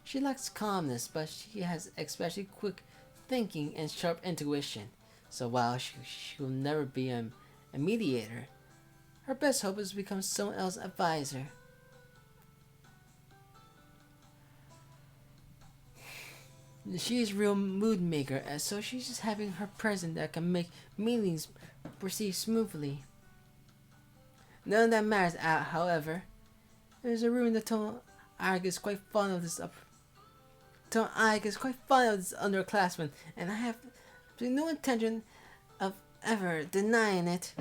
She lacks calmness, but she has especially quick thinking and sharp intuition. So while she will never be a mediator, her best hope is to become someone else's advisor. She is a real mood maker, and so she's just having her presence that can make meetings proceed smoothly. None of that matters, however. There's a rumor that Tohya-Arc is quite fond of this underclassman, and I have no intention of ever denying it.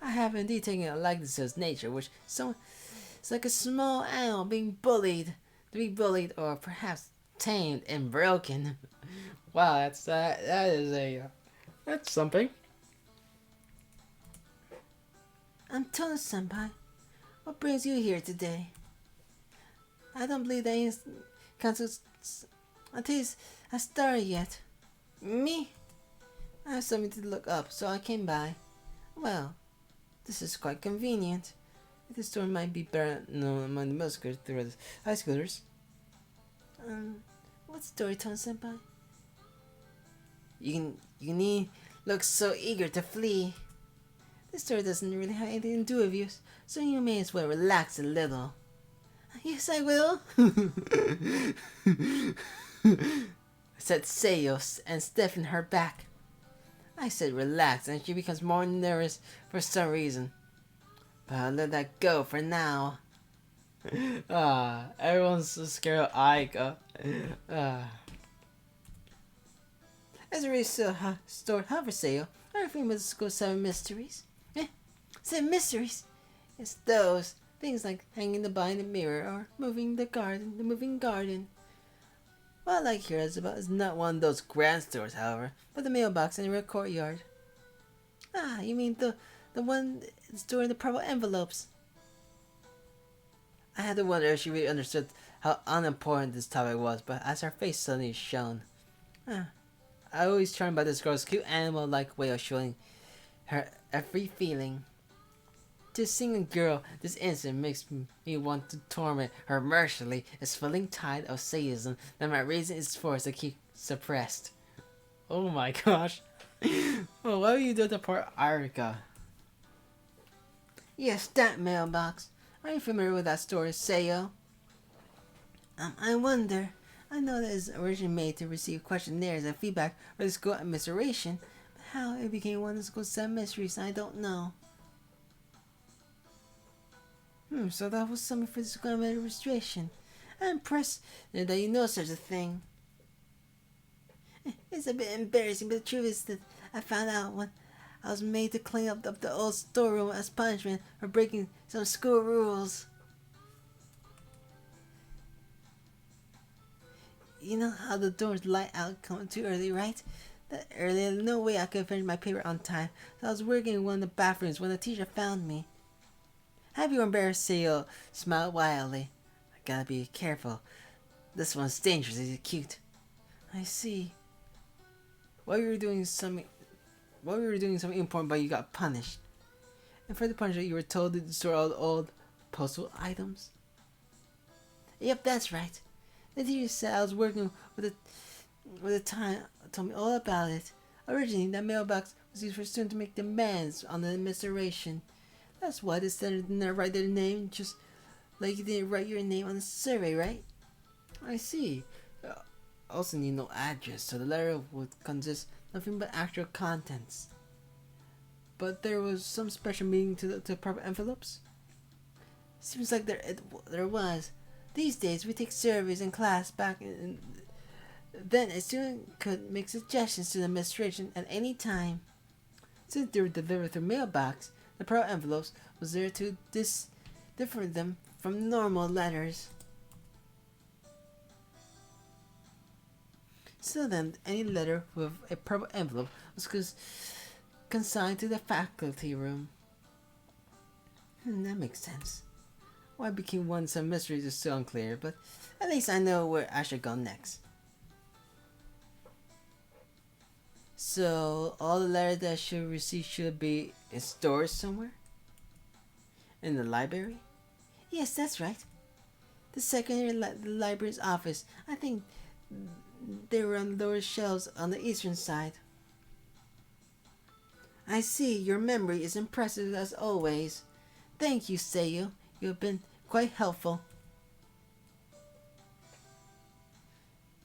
I have indeed taken a likeness to his nature, which it's like a small animal being bullied, or perhaps tamed and broken. Wow, that's something. I'm Tohya-senpai. What brings you here today? I don't believe that council has started yet. Me? I have something to look up, so I came by. Well, this is quite convenient. This store might be better known among the middle schoolers through the high schoolers. What story, Tohya-senpai? You need looks so eager to flee. This story doesn't really have anything to do with you, so you may as well relax a little. Yes, I will, said Seiyo and stiffened her back. I said relax, and she becomes more nervous for some reason. But I'll let that go for now. Everyone's so scared of Aika. As a stored hover sale, are you familiar with School 7 Mysteries? 7 Mysteries? It's those things like hanging the bar in the mirror or moving the moving garden. What I like here is not one of those grand stores, however, but the mailbox in the courtyard. You mean the one storing the purple envelopes? I had to wonder if she really understood how unimportant this topic was, but as her face suddenly shone. I always charmed by this girl's cute animal-like way of showing her every feeling. To sing a girl this instant makes me want to torment her mercilessly, a swelling tide of sadism that my reason is forced to keep suppressed. Oh my gosh. Well, what do you do to poor Arika? Yes, that mailbox. Are you familiar with that story, Seiyo? I wonder. I know that it was originally made to receive questionnaires and feedback for the school administration, but how it became one of the school's 7 mysteries, I don't know. So that was something for the school administration. I'm impressed that you know such a thing. It's a bit embarrassing, but the truth is that I found out when I was made to clean up the old storeroom as punishment for breaking some school rules. You know how the doors light out coming too early, right? That early, no way I could finish my paper on time, so I was working in one of the bathrooms when the teacher found me. Have you embarrassed Seiyo smiled wildly. I gotta be careful. This one's dangerously cute. I see. While you were doing something important, but you got punished. And for the punishment, you were told to store all the old postal items. Yep, that's right. The teacher said I was working with the time. Told me all about it. Originally, that mailbox was used for students to make demands on the administration. That's why the students didn't write their name, just like you didn't write your name on the survey, right? I see. Also need no address, so the letter would consist nothing but actual contents. But there was some special meaning to the proper envelopes. Seems like there was. These days we take surveys in class back in. Then a student could make suggestions to the administration at any time. Since they were delivered through mailbox, the proper envelopes was there to differ them from normal letters. So then, any letter with a purple envelope was consigned to the faculty room. That makes sense. Why it became one of some mysteries is still unclear, but at least I know where I should go next. So, all the letters that I should receive should be in stores somewhere? In the library? Yes, that's right. The secretary of the library's office. I think they were on the lower shelves on the eastern side. I see, your memory is impressive as always. Thank you, Seiyo. You have been quite helpful.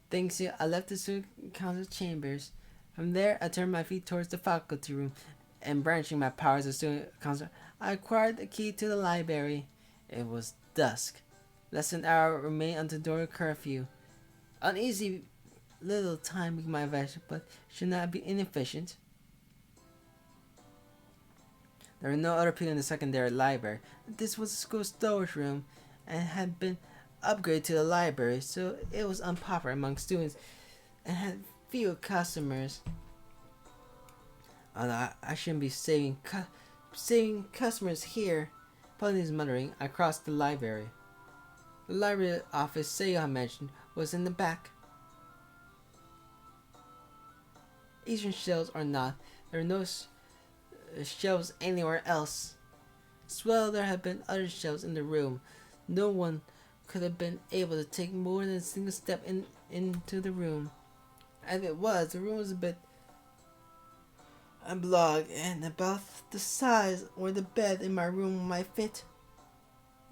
Thanks to you, I left the student council chambers. From there, I turned my feet towards the faculty room, and branching my powers as student councilor, I acquired the key to the library. It was dusk. Less than an hour remained until door curfew. Uneasy little time with my advantage, but should not be inefficient. There were no other people in the secondary library. This was the school storage room, and had been upgraded to the library, so it was unpopular among students, and had few customers. Although I shouldn't be saving customers here. Upon his muttering, I crossed the library. The library office Seiya mentioned was in the back. Eastern shelves or not, there were no shelves anywhere else. As well, there had been other shelves in the room. No one could have been able to take more than a single step into the room. As it was, the room was a bit a blog and about the size or the bed in my room might fit.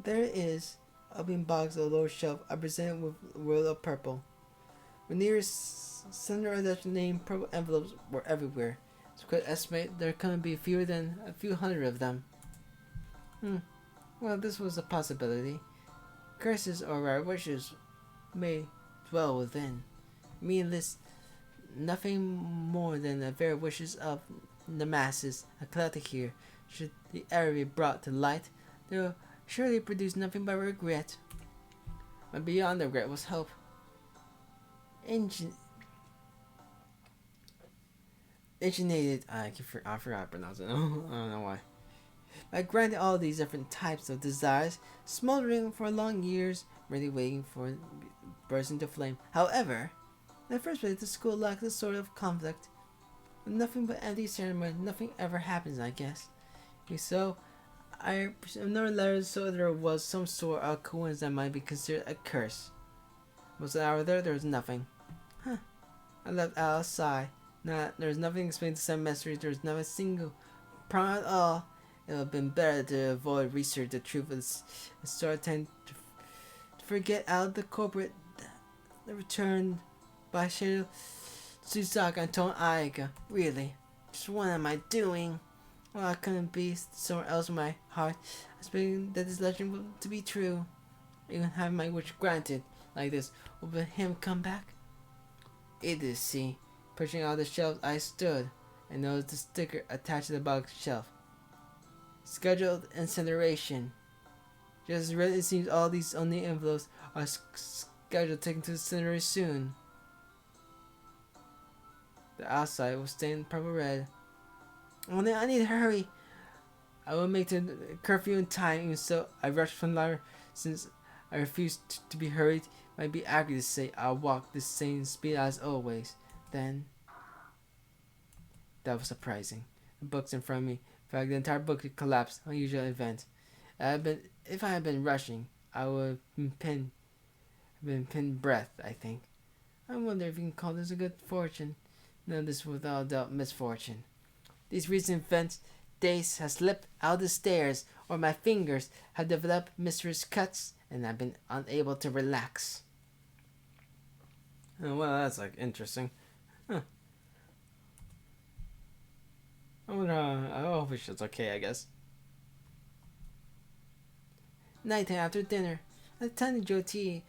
There it is. Opening box on the lower shelf, I presented with a roll of purple. The nearest center of that name purple envelopes were everywhere. So I could estimate there couldn't be fewer than a few hundred of them. Well, this was a possibility. Curses or our wishes may dwell within. Meaningless, nothing more than the very wishes of the masses are collected here. Should the error be brought to light, they will surely produce nothing but regret. But beyond the regret was hope. Originated, I forgot to pronounce it. I don't know why. By granting all these different types of desires, smoldering for long years, merely waiting for burst into flame. However, in the first place, the school lacks a sort of conflict. With nothing but empty ceremony, nothing ever happens, I guess. So, I never learned so there was some sort of coincidence that might be considered a curse. Most of the hour there was nothing. I left out a sigh. There was nothing explained to some mysteries. There was not a single problem at all. It would have been better to avoid research the truth and start tend to forget out the corporate the return by Shadow Tsukihime and told Akiha. Really, just what am I doing? Well, I couldn't be somewhere else in my heart. I expected that this legend was to be true. Even having my wish granted like this, will him come back? It is, see. Pushing out the shelves, I stood and noticed the sticker attached to the box shelf. Scheduled incineration. Just as red, it seems all these only envelopes are scheduled to take to incinerate soon. The outside was stained purple red. Only I need to hurry. I will make the curfew in time, even so I rushed from the library since I refused to be hurried. It might be accurate to say I'll walk the same speed as always. Then, that was surprising. The books in front of me. In fact, the entire book had collapsed. Unusual event. If I had been rushing, I would have been pinned breath, I think. I wonder if you can call this a good fortune. No, this without doubt misfortune. These recent events, days have slipped out the stairs, or my fingers have developed mysterious cuts, and I've been unable to relax. Oh, well, that's interesting. I wonder. I hope it's okay. I guess. Nighttime after dinner, at the tiny Joe tea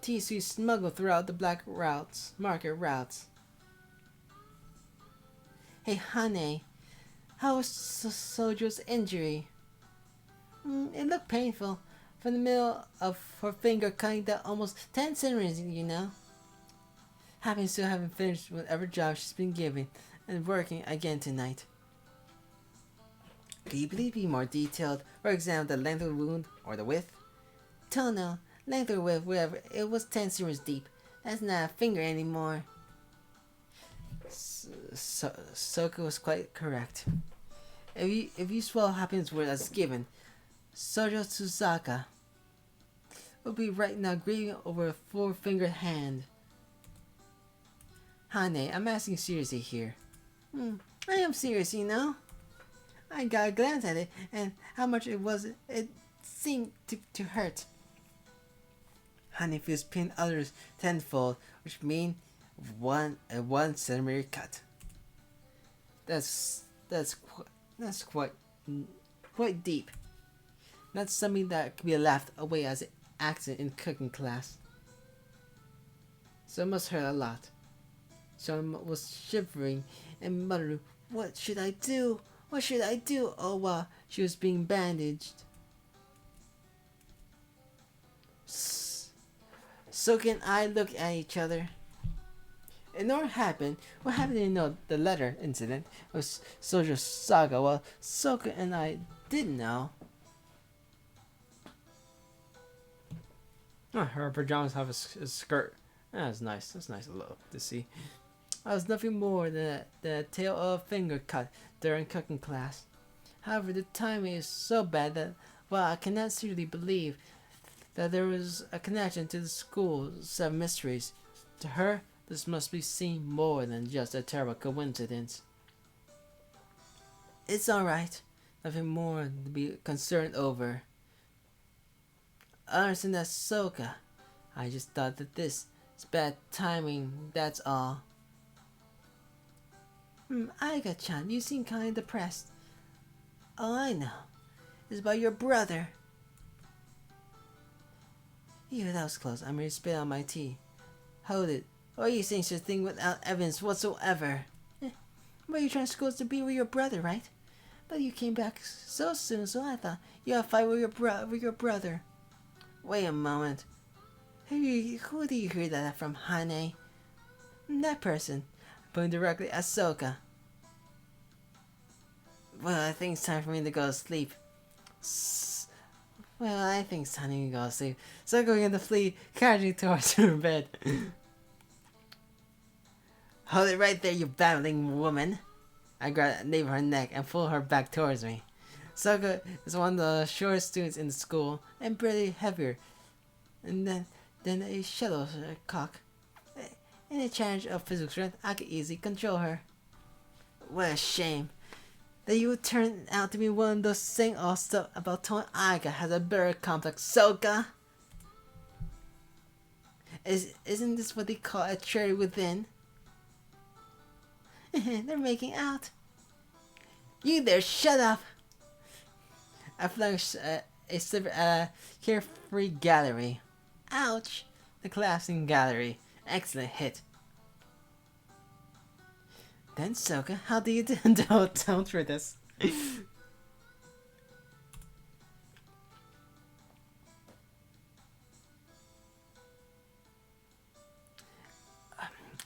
sweets smuggled throughout the market routes. Hey, honey, how was Sojo's injury? It looked painful. From the middle of her finger cutting down almost 10 centimeters, you know. Happy still haven't finished whatever job she's been given and working again tonight. Could you please be more detailed? For example, the length of the wound or the width? Don't know. Length or width, whatever. It was 10 centimeters deep. That's not a finger anymore. Soka was quite correct. If you swallow Happiness' word as given, Sojo Tsusaka will be right now grieving over a 4-fingered hand. Hane, I'm asking seriously here. I am serious, you know. I got a glance at it, and how much it seemed to hurt. Hane feels pain others tenfold, which means a 1 centimeter cut. That's quite deep. Not something that could be laughed away as an accident in cooking class. So it must hurt a lot. Sean was shivering and muttering, "What should I do? What should I do?" all while she was being bandaged. Soka and I looked at each other. It never happened. What happened to know the letter incident was Sojo's saga, while Soka and I didn't know. Her pajamas have a skirt. That's nice. That's nice to see. I was nothing more than the tail of a finger cut during cooking class. However, the timing is so bad that, while I cannot seriously believe that there was a connection to the school's 7 mysteries, to her, this must be seen more than just a terrible coincidence. It's alright. Nothing more to be concerned over. I understand that, Soka. I just thought that this is bad timing, that's all. Aiga-chan, you seem kinda depressed. All I know is about your brother. Ew, that was close. I'm ready to spit on my tea. Hold it. Why are you saying such a thing without evidence whatsoever? But you're trying to school to be with your brother, right? But you came back so soon, so I thought you had a fight with your brother. Wait a moment. Who do you hear that from, Hane? That person. Pointing directly at Soka. Well, I think it's time for me to go to sleep. Well, I think it's time for me to go to sleep. Soka began to flee, casually towards her bed. Hold it right there, you babbling woman. I grabbed the nape of her neck and pulled her back towards me. Soka is one of the shortest students in the school and barely heavier than a shuttlecock. In a challenge of physical strength, I could easily control her. What a shame that you would turn out to be one of those saying all stuff about Tohya Aiga has a better complex, Soka. Isn't this what they call a cherry within? They're making out. You there, shut up! I flung a sliver at a carefree gallery. Ouch! The collapsing gallery. Excellent hit. Then, Soka, how do you don't for this?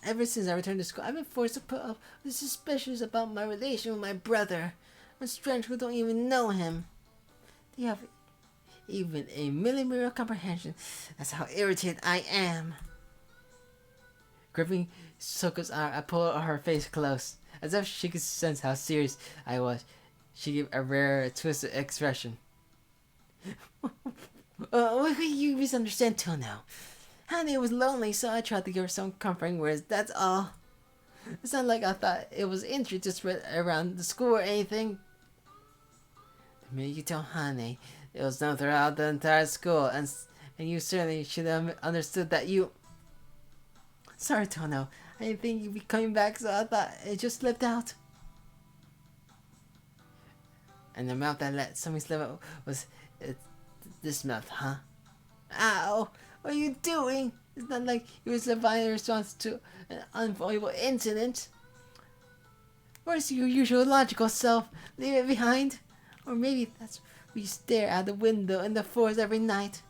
Ever since I returned to school, I've been forced to put up with suspicions about my relation with my brother. I'm strange who don't even know him. They have even a millimeter of comprehension. That's how irritated I am. Gripping Soka's arm, I pulled her face close. As if she could sense how serious I was, she gave a rare, twisted expression. You misunderstand Tono. Honey was lonely, so I tried to give her some comforting words, that's all. It's not like I thought it was injury to spread around the school or anything. The minute you tell Honey, it was known throughout the entire school, and you certainly should have understood that you... Sorry, Tono. I didn't think you'd be coming back, so I thought it just slipped out. And the mouth that let something slip out was this mouth, huh? Ow! What are you doing? It's not like it was a violent response to an unavoidable incident. Where's your usual logical self? Leave it behind? Or maybe that's where you stare out the window in the forest every night.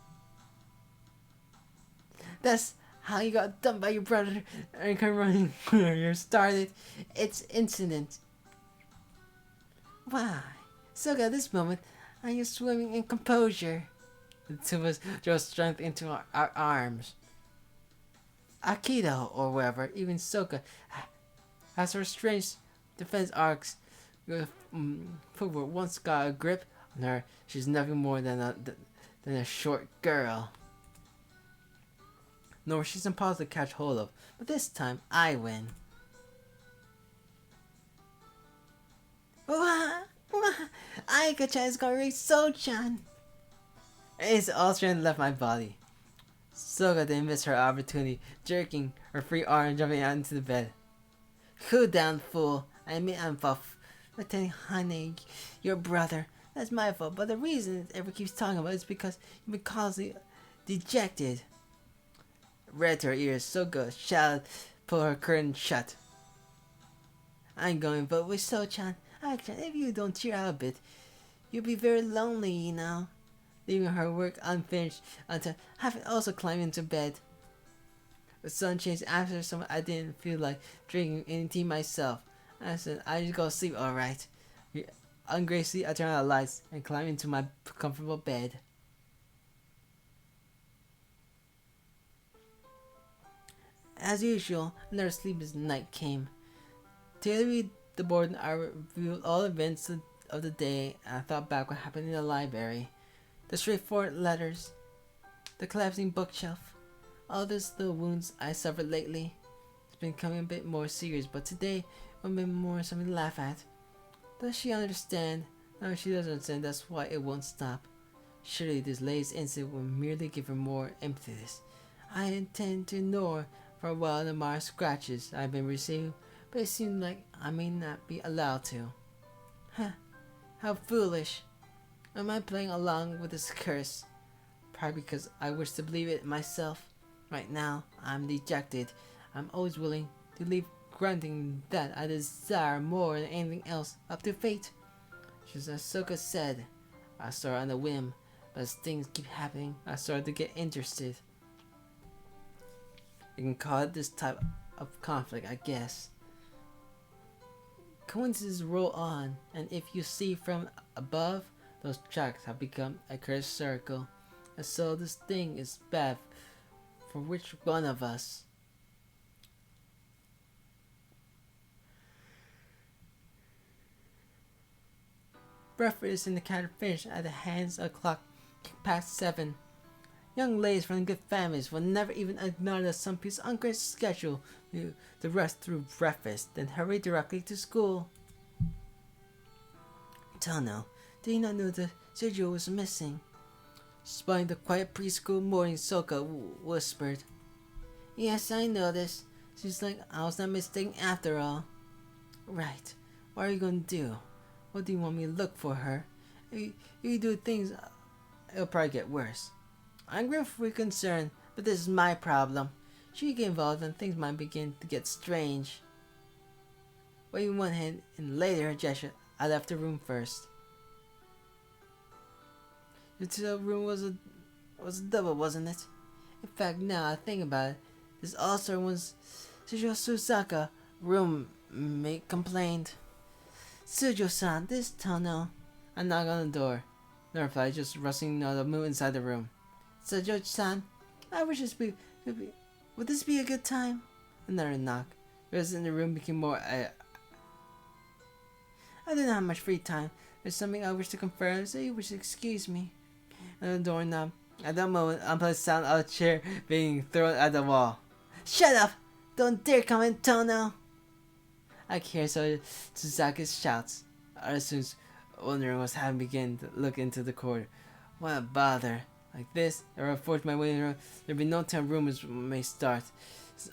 That's how you got dumped by your brother and come running where you started. It's incident. Why? So at this moment, I am swimming in composure. The two of us draw strength into our arms. Akiha, or whatever, even Soka, has her strange defense arcs. With footwork once got a grip on her, she's nothing more than a short girl. Nor she's impossible to catch hold of, but this time I win. Aiga-chan is gonna reach So-chan. It's all strength left my body. Soka didn't miss her opportunity, jerking her free arm and jumping out into the bed. Cool down, fool. I admit I'm buff. But telling Hane, your brother, that's my fault. But the reason it ever keeps talking about it is because you've been constantly dejected. Red to her ears, Soka shouted, pull her curtain shut. I'm going but with So-chan. Actually, if you don't cheer out a bit, you'll be very lonely, you know. Leaving her work unfinished until having also climbed into bed. The sun changed after some. I didn't feel like drinking any tea myself. I said, I just go to sleep, alright. Ungracefully, I turned on the lights and climbed into my comfortable bed. As usual, another sleepless night came. To read the board, I reviewed all events of the day, and I thought back what happened in the library. The straightforward letters, the collapsing bookshelf, all those little wounds I suffered lately. It's been becoming a bit more serious, but today will be more something to laugh at. Does she understand? No, she doesn't understand. That's why it won't stop. Surely this latest incident will merely give her more impetus. I intend to ignore for a while the minor scratches I've been receiving, but it seems like I may not be allowed to. Huh, how foolish. Am I playing along with this curse? Probably because I wish to believe it myself. Right now, I'm dejected. I'm always willing to leave granting that I desire more than anything else up to fate. Just as Soka said, I started on a whim, but as things keep happening, I started to get interested. You can call it this type of conflict, I guess. Coincidences roll on, and if you see from above, those tracks have become a cursed circle. And so this thing is bad for which one of us? Breakfast in the cabin finished at the hands of a clock past 7. Young ladies from good families will never even acknowledge that some people's ungracious schedule to rest through breakfast, then hurry directly to school. Tono, did you not know that Sergio was missing? Spying the quiet preschool morning, Soka whispered. Yes, I noticed. Seems like I was not mistaken after all. Right. What are you going to do? What do you want me to look for her? If you do things, it'll probably get worse. I'm gratefully concerned, but this is my problem. She get involved and things might begin to get strange. Waving one hand in later gesture, I left the room first. The hotel room was a double, wasn't it? In fact, now I think about it, this also was Sujo Susaka roommate complained. Sujo-san, this Tono. I knock on the door. No reply, just rustling the move inside the room. Sujo-san, I wish would this be a good time? Another knock. The rest in the room became more I don't have much free time. There's something I wish to confirm, so you wish to excuse me. On the doorknob. At that moment, unpleasant sound of a chair being thrown at the wall. Shut up! Don't dare come in, Tono! I hear Suzuki's shouts. Other students, wondering what's happening, began to look into the corridor. What a bother. Like this, if I forced my way in the room, there'd be no time rumors may start.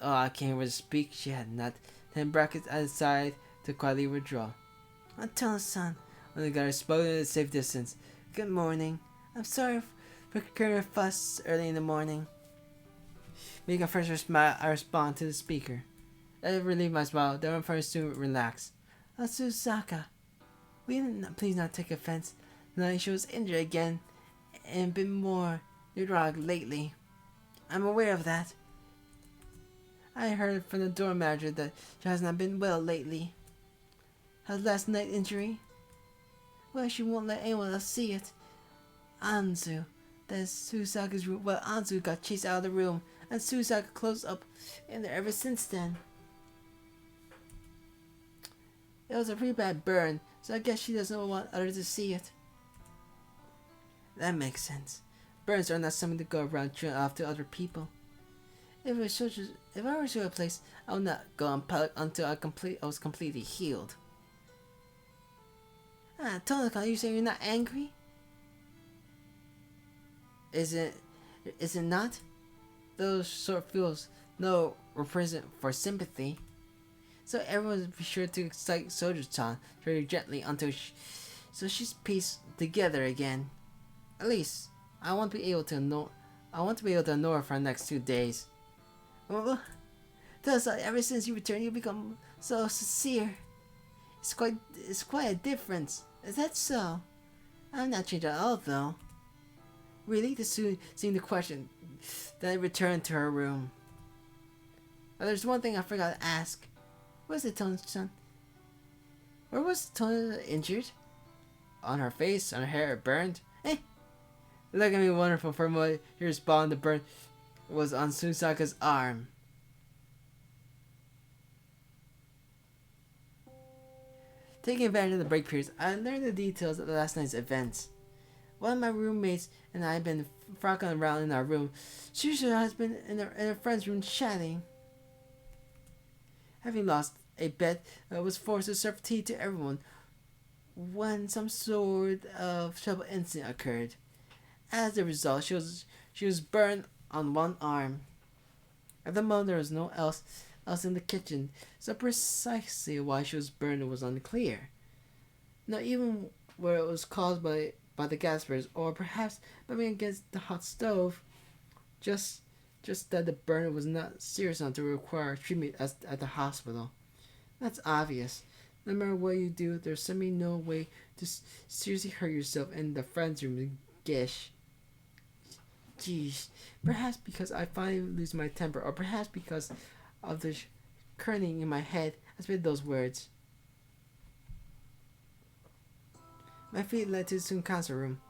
Oh, I can't really speak. She had not 10 brackets at the side to quietly withdraw. Tono-san, when the guy spoke at a safe distance. Good morning. I'm sorry for carrying a fuss early in the morning. Making a first smile, I respond to the speaker. I relieve my smile, then I'm first to relax. Susaka, will you please not take offense? Now she was injured again, and been more neurotic lately. I'm aware of that. I heard from the dorm manager that she has not been well lately. How's last night's injury? Well, she won't let anyone else see it. Anzu, that's Susaka's room. Well, Anzu got chased out of the room, and Susaka closed up in there ever since then. It was a pretty bad burn, so I guess she doesn't want others to see it. That makes sense. Burns are not something to go around showing off to other people. If I were to a place, I would not go on public until I was completely healed. Tono-kan, you say you're not angry? Is it not? Those sort feels no represent for sympathy. So everyone be sure to excite Soju-chan very gently until she's pieced together again. At least I want to be able to know her for the next 2 days. Well, thus ever since you returned, you become so sincere. It's quite a difference. Is that so? I'm not changed at all, though. Really, this soon seemed the question. Then I returned to her room. But there's one thing I forgot to ask. Was it Tono-chan? Where was Tono injured? On her face, on her hair, burned? Look at me, wonderful. For a moment, you respond. The burn was on Susaka's arm. Taking advantage of the break periods, I learned the details of last night's events. One of my roommates and I had been frolicking around in our room. Suzuka has been in her friend's room chatting. Having lost a bet, I was forced to serve tea to everyone when some sort of trouble incident occurred. As a result, she was burned on one arm. At the moment, there was no else in the kitchen, so precisely why she was burned was unclear. Not even where it was caused by the gas burns, or perhaps by being against the hot stove. Just just that the burn was not serious enough to require treatment at the hospital. That's obvious. No matter what you do, there's simply no way to seriously hurt yourself in the friend's room. Gish. Jeez. Perhaps because I finally lose my temper, or perhaps because of the churning in my head, I spit those words. My feet led to the Sunkansa room.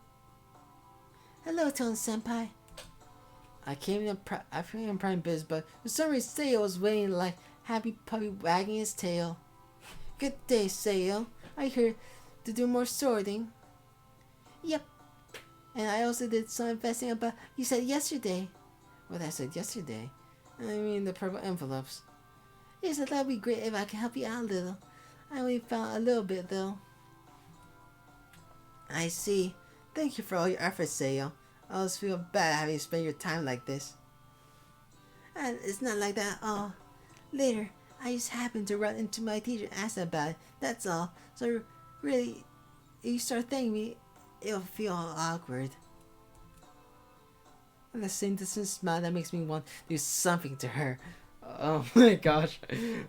Hello, Tone-senpai. I came in prime biz, but for some reason Seiyo was waiting like happy puppy wagging his tail. Good day, Seiyo. I here to do more sorting. Yep. And I also did some investing about you said yesterday. What I said yesterday? I mean the purple envelopes. Yes, I thought it'd be great if I could help you out a little. I only found a little bit though. I see. Thank you for all your efforts, Seiyo. I always feel bad having to spend your time like this. And it's not like that at all. Later, I just happened to run into my teacher and ask about it. That's all. So really, if you start thanking me, it'll feel awkward. And the same distant smile that makes me want to do something to her. Oh my gosh.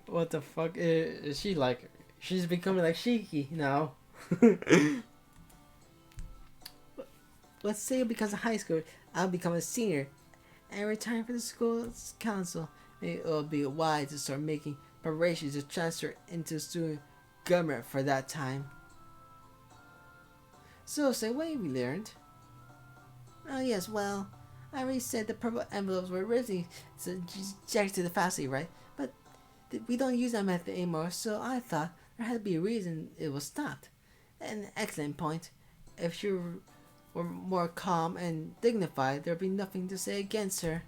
What the fuck is she like? She's becoming like Shiki now. Let's say because of high school, I'll become a senior and retire from the school's council. Maybe it'll be wise to start making preparations to transfer into student government for that time. So, say, what have we learned? Oh yes, well, I already said the purple envelopes were originally subject to the faculty, right? But we don't use that method anymore, so I thought there had to be a reason it was stopped. An excellent point. If she were more calm and dignified, there'd be nothing to say against her.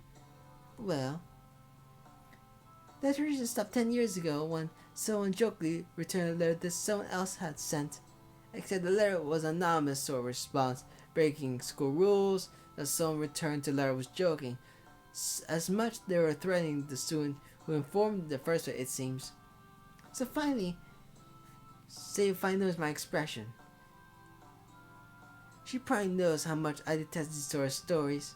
Well, that tradition stopped 10 years ago when someone jokingly returned a letter that someone else had sent. Except the letter was an anonymous sort of response, breaking school rules. That someone returned the letter was joking. As much they were threatening the student who informed the first one, it seems. So finally, say if I knows my expression. She probably knows how much I detest these sort of stories.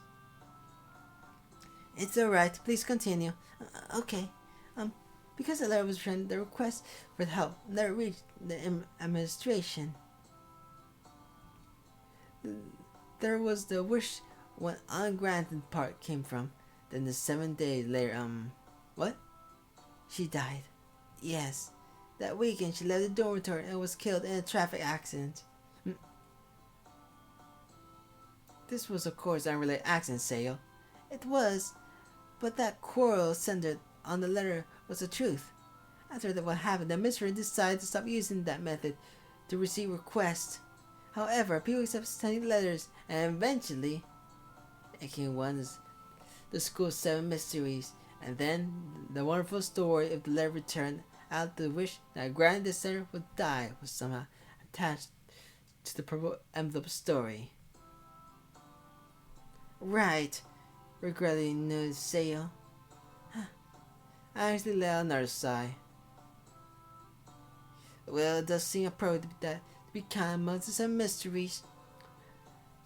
It's alright, please continue. Okay. Because the letter was returned, the request for help never reached the administration. There was the wish when ungranted part came from. Then the 7 days later, what? She died. Yes. That weekend she left the dormitory and was killed in a traffic accident. This was of course an unrelated accident, Seiyo. It was, but that quarrel centered on the letter was the truth. After that what happened, the mystery decided to stop using that method to receive requests. However, people kept sending letters, and eventually, it came one of the school's 7 mysteries, and then the wonderful story of the letter returned out the wish that Grand Descender would die was somehow attached to the purple envelope story. Right, regrettably noted Seiyo. I actually let out another sigh. Well, it does seem appropriate that to be kind amongst the 7 mysteries.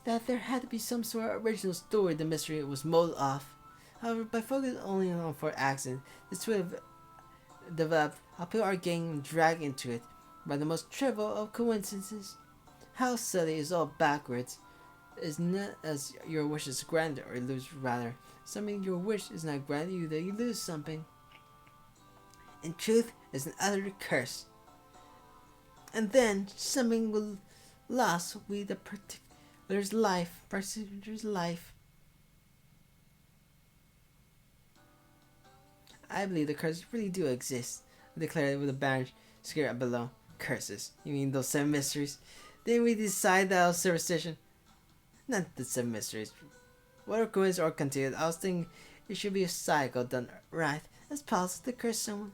That there had to be some sort of original story the mystery was molded off. However, by focusing only on 4 accidents, this would have developed how people are getting dragged into it by the most trivial of coincidences. How silly is all backwards. Is not as your wish is granted or lose, rather something your wish is not granted you that you lose something. In truth, is an utter curse. And then something will lost with the particular's life. I believe the curses really do exist. I declared with a banner scared below. Curses? You mean those 7 mysteries? Didn't we decide that was superstition? Not the 7 mysteries. Whatever coins or continued, I was thinking it should be a cycle done right. As possible to curse someone.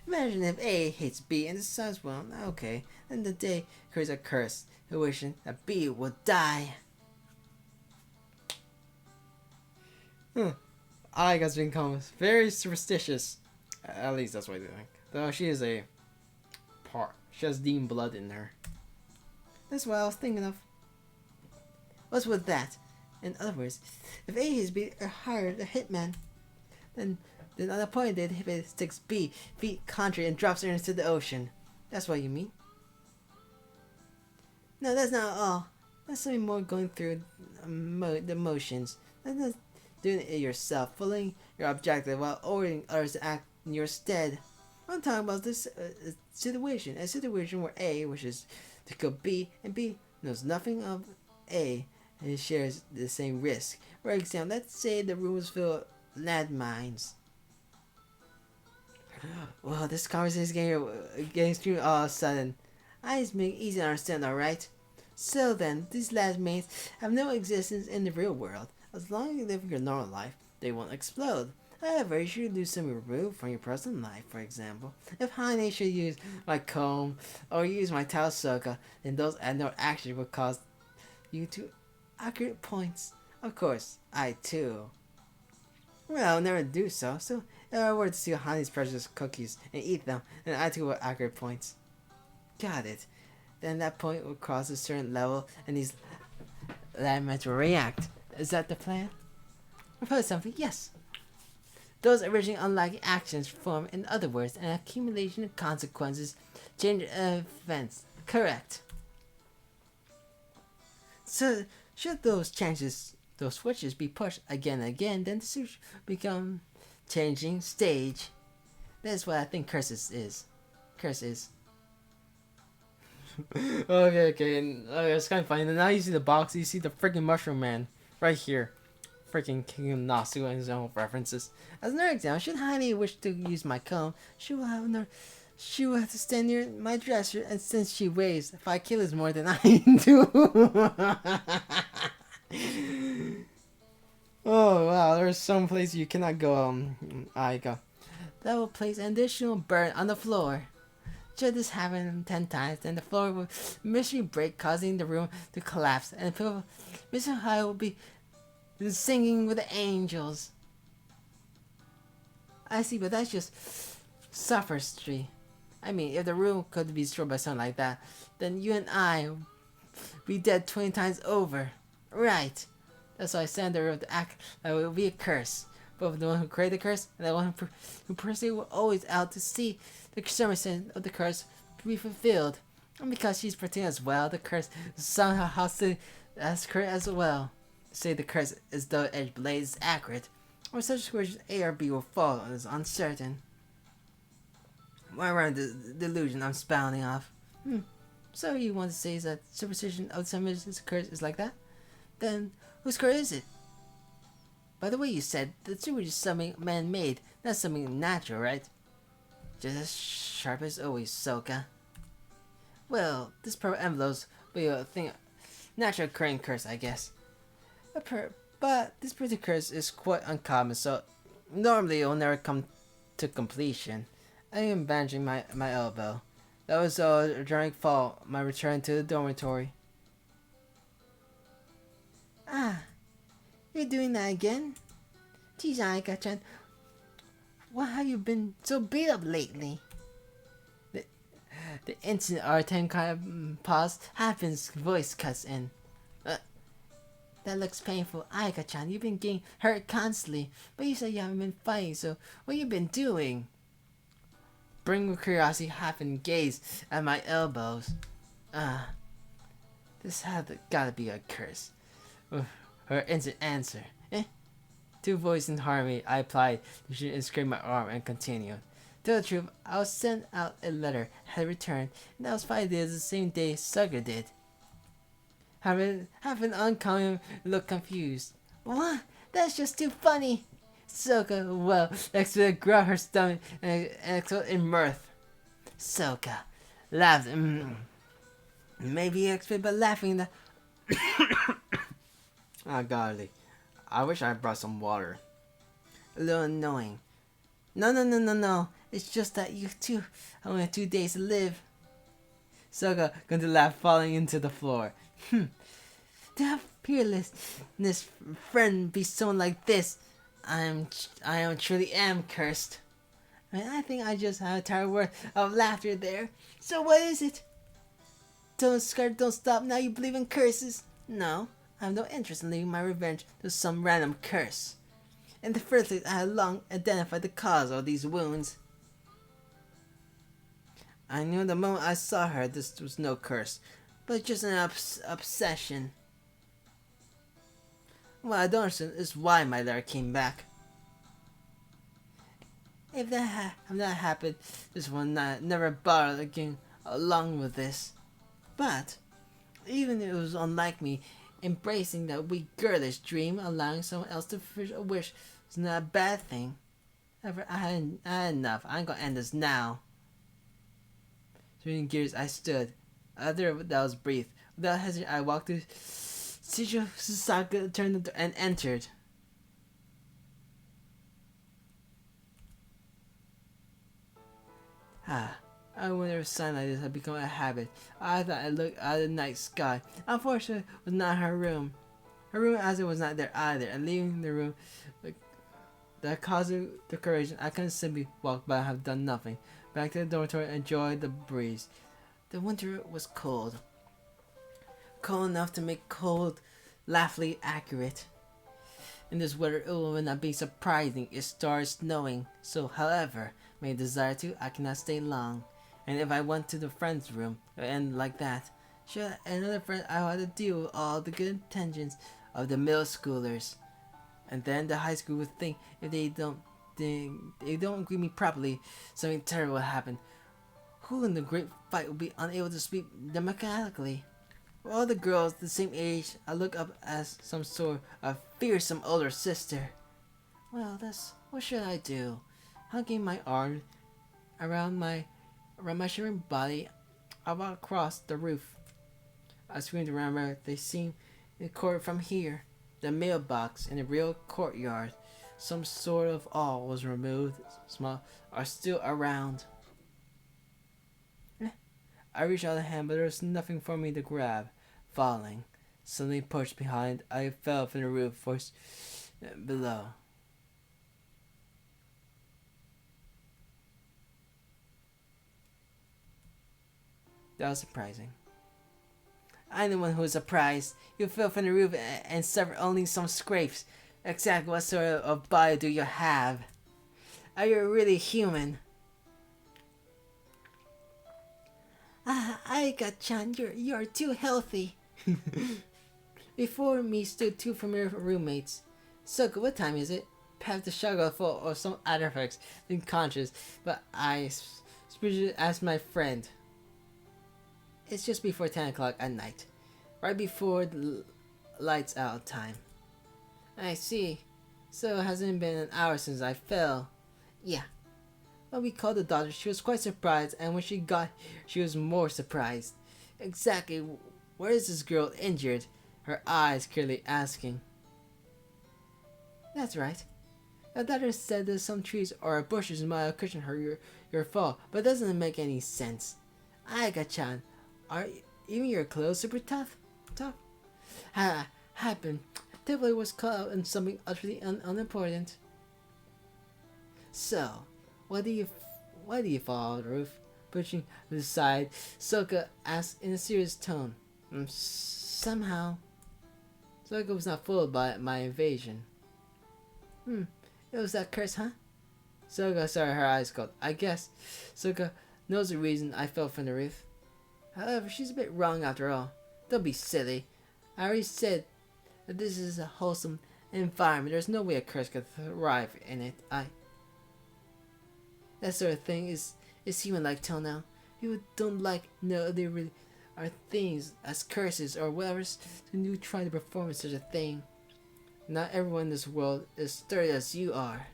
Imagine if A hates B and decides, well, okay, then the day creates a curse, wishing that B will die. Aiga's become very superstitious. At least that's what I think. Though she is a part. She has demon blood in her. That's what I was thinking of. What's with that? In other words, if A hates B or hired a hitman, then on the point that Hitman sticks B feet contrary and drops her into the ocean. That's what you mean? No, that's not all. That's something more going through the motions. That's not doing it yourself, following your objective while ordering others to act in your stead. I'm talking about this situation. A situation where A wishes to kill B and B knows nothing of A and shares the same risk. For example, let's say the room is filled with landmines. Well, this conversation is getting extreme all of a sudden. I just make it easy to understand, alright? So then, these landmines have no existence in the real world. As long as you live your normal life, they won't explode. However, you should do something removed from your personal life, for example. If Haine should use my comb or use my towel soka, then those no action will cause you to accurate points. Of course, I too. Well, I'll never do so, so if I were to steal Haine's precious cookies and eat them, then I too will accurate points. Got it. Then that point will cross a certain level and these landmines will react. Is that the plan? Propose something, yes. Those originally unlikely actions form, in other words, an accumulation of consequences, change events. Correct. So, should those switches be pushed again and again, then the switch become changing stage. That's what I think curse is. Okay, and it's kind of funny. And now you see the box, you see the freaking Mushroom Man right here. Freaking King Nasu and his own references. As another example, should Haine wish to use my comb, she will have to stand near my dresser, and since she weighs 5 kilos more than I do. Oh wow, there's some place you cannot go, Aika. That will place an additional burden on the floor. Should this happen 10 times, then the floor will mystery break, causing the room to collapse, and Mr. High will be singing with the angels. I see, but that's just sophistry. I mean, if the room could be destroyed by something like that, then you and I would be dead 20 times over. Right. That's why I stand there with the act that will be a curse. Both the one who created the curse and the one who personally were always out to see the circumstance of the curse to be fulfilled. And because she's pretending as well, the curse is somehow hostile as correct as well. Say the curse as though edge blade is accurate, or such situations A or B will fall is uncertain. Why around the delusion I'm spouting off? So you want to say is that superstition of some curse is like that? Then whose curse is it? By the way, you said the sewage is something man-made, not something natural, right? Just as sharp as always, Soka. Well, this purple envelope's be a thing, natural occurring curse, I guess. But this particular curse is quite uncommon, so normally it will never come to completion. I am bandaging my elbow. That was during fall, my return to the dormitory. Ah, you're doing that again? Geez, Aika-chan, why have you been so beat up lately? The instant our time kind of pause happens, voice cuts in. That looks painful. Aika-chan, you've been getting hurt constantly, but you said you haven't been fighting, so what you been doing? Bring with curiosity half and gaze at my elbows. This had gotta be a curse. Her instant answer. Two voices in harmony, I applied and scraped my arm and continued. To tell the truth, I was sent out a letter, had returned, and that was 5 days the same day Sugar did. Have an uncommon look confused. What? That's just too funny. Soka, well, exploded, grabbed her stomach and exploded in mirth. Soka laughed. Maybe he exploded by laughing the. Ah, golly. I wish I brought some water. A little annoying. No. It's just that you two only have 2 days to live. Soka going to laugh, falling into the floor. To have peerlessness friend be someone like this, I am truly am cursed. I think I just had a tired word of laughter there. So what is it? Don't scared, don't stop. Now you believe in curses? No, I have no interest in leaving my revenge to some random curse. In the first place, I had long identified the cause of these wounds. I knew the moment I saw her this was no curse, but just an obsession. What I don't understand is why my letter came back. If that happened, this will never bother again along with this. But even if it was unlike me, embracing that weak girlish dream, allowing someone else to fulfill a wish is not a bad thing. However, I had enough. I'm gonna end this now. Swinging gears, I stood. After that was brief. Without hesitation, I walked to Shijo Sasaka, turned the door, and entered. I wonder if sign like this had become a habit. I thought I looked at the night sky. Unfortunately, it was not her room. Her room as it was not there either, and leaving the room that caused decoration, I couldn't simply walk by and have done nothing. Back to the dormitory and enjoyed the breeze. The winter was cold. Cold enough to make cold laughingly accurate. In this weather, it will not be surprising if it starts snowing. So, however, may desire to, I cannot stay long. And if I went to the friend's room, it would end like that. Should another friend, I had to deal with all the good intentions of the middle schoolers. And then the high school would think if they don't greet me properly, something terrible will happen. Who in the great fight will be unable to speak democratically? All the girls the same age I look up as some sort of fearsome older sister. Well, what should I do? Hugging my arm around my shivering body, I walked across the roof. I screamed around her. They seemed in the court from here. The mailbox in the real courtyard. Some sort of awe was removed. Small are still around. I reached out a hand, but there was nothing for me to grab. Falling, suddenly pushed behind, I fell from the roof, forced below. That was surprising. I'm the one who was surprised. You fell from the roof and suffered only some scrapes. Exactly what sort of body do you have? Are you really human? Aika-chan, you're too healthy. Before me stood two familiar roommates. Soka, what time is it? Perhaps the sugar full or some artifacts unconscious, but I spiritually asked my friend. It's just before 10 o'clock at night, right before the lights out time. I see. So it hasn't been an hour since I fell. Yeah. When we called the doctor, she was quite surprised, and when she got here, she was more surprised. Exactly where is this girl injured? Her eyes clearly asking. That's right. The doctor said that some trees or bushes might have cushioned her your fall, but it doesn't make any sense. Aika-chan, are even your clothes super tough? Happened. Typically was caught up in something utterly unimportant. So, why do you fall off the roof? Pushing to the side, Soka asked in a serious tone. Somehow. Soka was not fooled by my invasion. It was that curse, huh? Soka saw her eyes cold. I guess Soka knows the reason I fell from the roof. However, she's a bit wrong after all. Don't be silly. I already said that this is a wholesome environment. There's no way a curse could thrive in it. That sort of thing is human-like till now. People don't know they really are things as curses or whatever, so you try to perform such a thing. Not everyone in this world is sturdy as you are.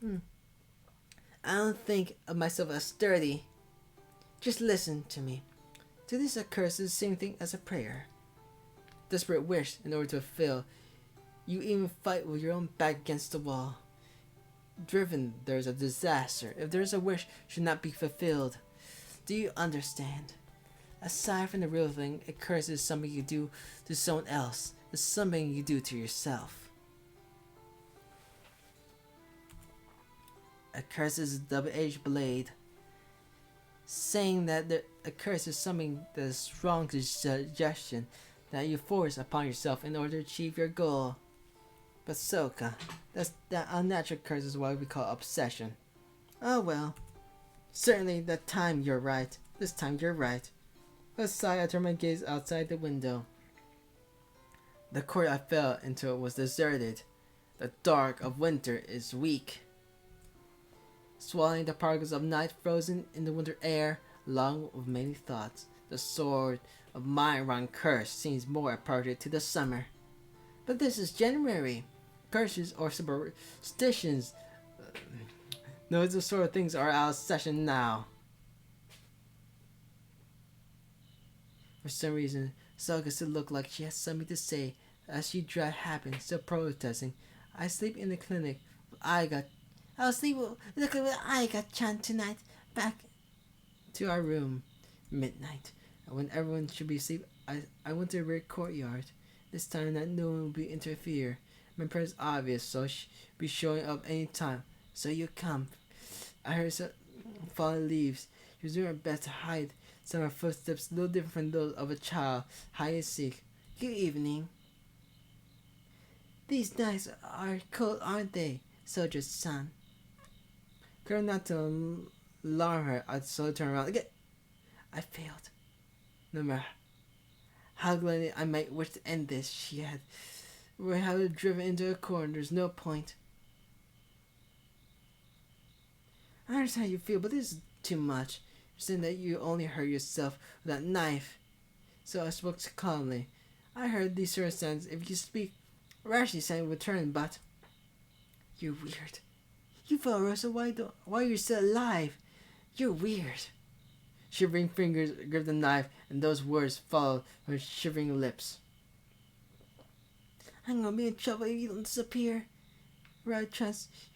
I don't think of myself as sturdy. Just listen to me. To this, a curse is the same thing as a prayer. Desperate wish in order to fulfill. You even fight with your own back against the wall. driven, there's a disaster. If there's a wish should not be fulfilled. Do you understand? Aside from the real thing, a curse is something you do to someone else. It's something you do to yourself. A curse is a double-edged blade. Saying that a curse is something that is strong suggestion that you force upon yourself in order to achieve your goal. But Soka, that unnatural curse is what we call obsession. Oh well. Certainly that time you're right. This time you're right. With a sigh, I turned my gaze outside the window. The court I fell into was deserted. The dark of winter is weak. Swallowing the particles of night frozen in the winter air, along with many thoughts, the sword of my wrong curse seems more appropriate to the summer. But this is January. Curses or superstitions, those sort of things are out of session now. For some reason, Soka still looked like she had something to say as she dragged happen, still protesting. I sleep in the clinic. I'll sleep in the clinic with Aiga-chan tonight. Back to our room. Midnight. When everyone should be asleep, I went to the rear courtyard. This time that no one will be interfere. My presence obvious, so she'll be showing up any time. So you come. I heard some falling leaves. She was doing her best to hide some of her footsteps, a little different from those of a child, hide and seek. Good evening. These nights are cold, aren't they, soldier-san? Girl, not to alarm her, I slowly turned around. Again, I failed. No matter how gladly I might wish to end this, she had driven into a corner. There's no point. I understand how you feel, but this is too much. You're saying that you only hurt yourself with that knife. So I spoke calmly. I heard these circumstances. If you speak rashly, saying return, but you're weird. You fell, Rosa. Why are you still alive? You're weird. Shivering fingers gripped the knife, and those words followed her shivering lips. I'm gonna be in trouble if you don't disappear. You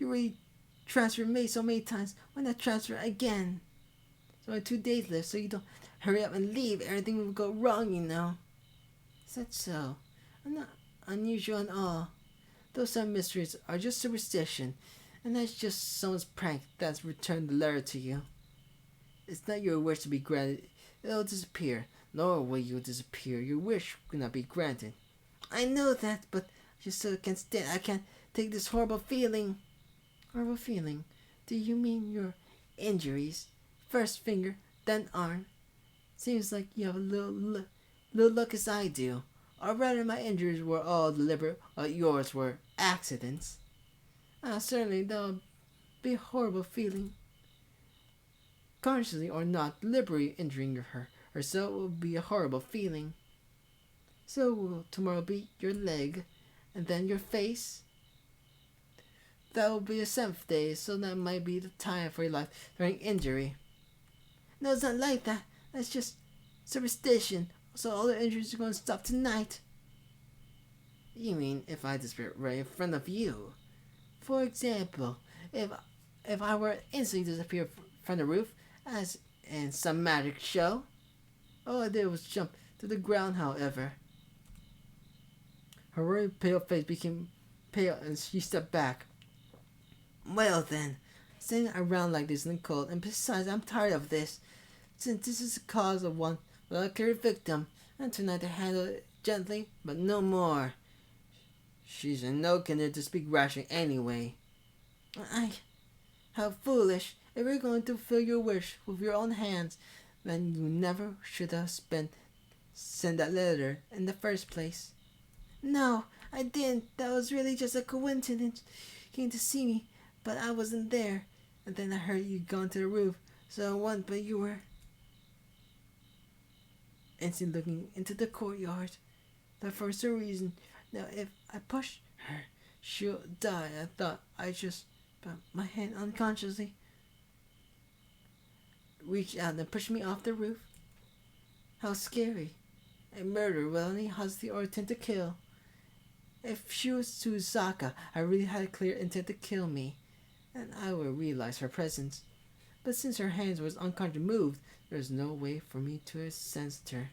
really transferred me so many times. Why not transfer again? There's only 2 days left, so you don't hurry up and leave. Everything will go wrong, you know. Is that so? I'm not unusual at all. Those some mysteries are just superstition, and that's just someone's prank that's returned the letter to you. It's not your wish to be granted. It'll disappear. Nor will you disappear. Your wish will not be granted. I know that, but I just still can't stand. I can't take this horrible feeling. Horrible feeling? Do you mean your injuries? First finger, then arm. Seems like you have a little luck as I do. Or rather, my injuries were all deliberate, while yours were accidents. Certainly, that'll be a horrible feeling. Consciously or not, deliberately injuring herself will be a horrible feeling. So will tomorrow be your leg, and then your face. That will be the 7th day, so that might be the time for your life during injury. No, it's not like that. That's just superstition. So all the injuries are going to stop tonight. You mean if I disappear right in front of you? For example, if I were instantly disappear from the roof, as in some magic show? All I did was jump to the ground, however. Her very pale face became pale and she stepped back. Well then, sitting around like this in the cold, and besides, I'm tired of this. Since this is the cause of one well, a clear victim, and tonight to handle it gently, but no more. She's in no condition to speak rashly anyway. How foolish. If you're going to fulfill your wish with your own hands, then you never should have sent that letter in the first place. No, I didn't. That was really just a coincidence. You came to see me, but I wasn't there. And then I heard you'd gone to the roof, so I went, but you were... Instantly looking into the courtyard. That for some reason, now if I push her, she'll die. I thought I just put my hand unconsciously, reached out and pushed me off the roof. How scary. A murder will only hesitate or attempt to kill. If she was Susaka, I really had a clear intent to kill me. and I would realize her presence. But since her hands was unconsciously moved, there was no way for me to have sensed her.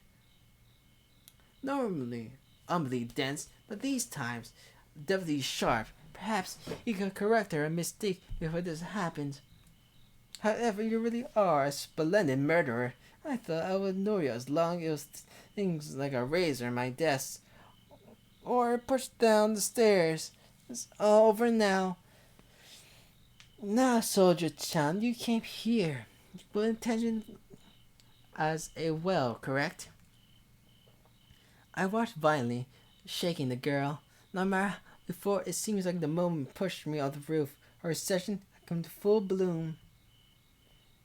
Normally, unbelievably dense, but these times, definitely sharp. Perhaps you could correct her a mistake before this happened. However, you really are a splendid murderer. I thought I would know you as long as things like a razor in my desk or pushed down the stairs. It's all over now. Now, Soldier Chan, you came here with intention as a well, correct? I watched violently, shaking the girl. No matter before, it seems like the moment pushed me off the roof. Her obsession had come to full bloom.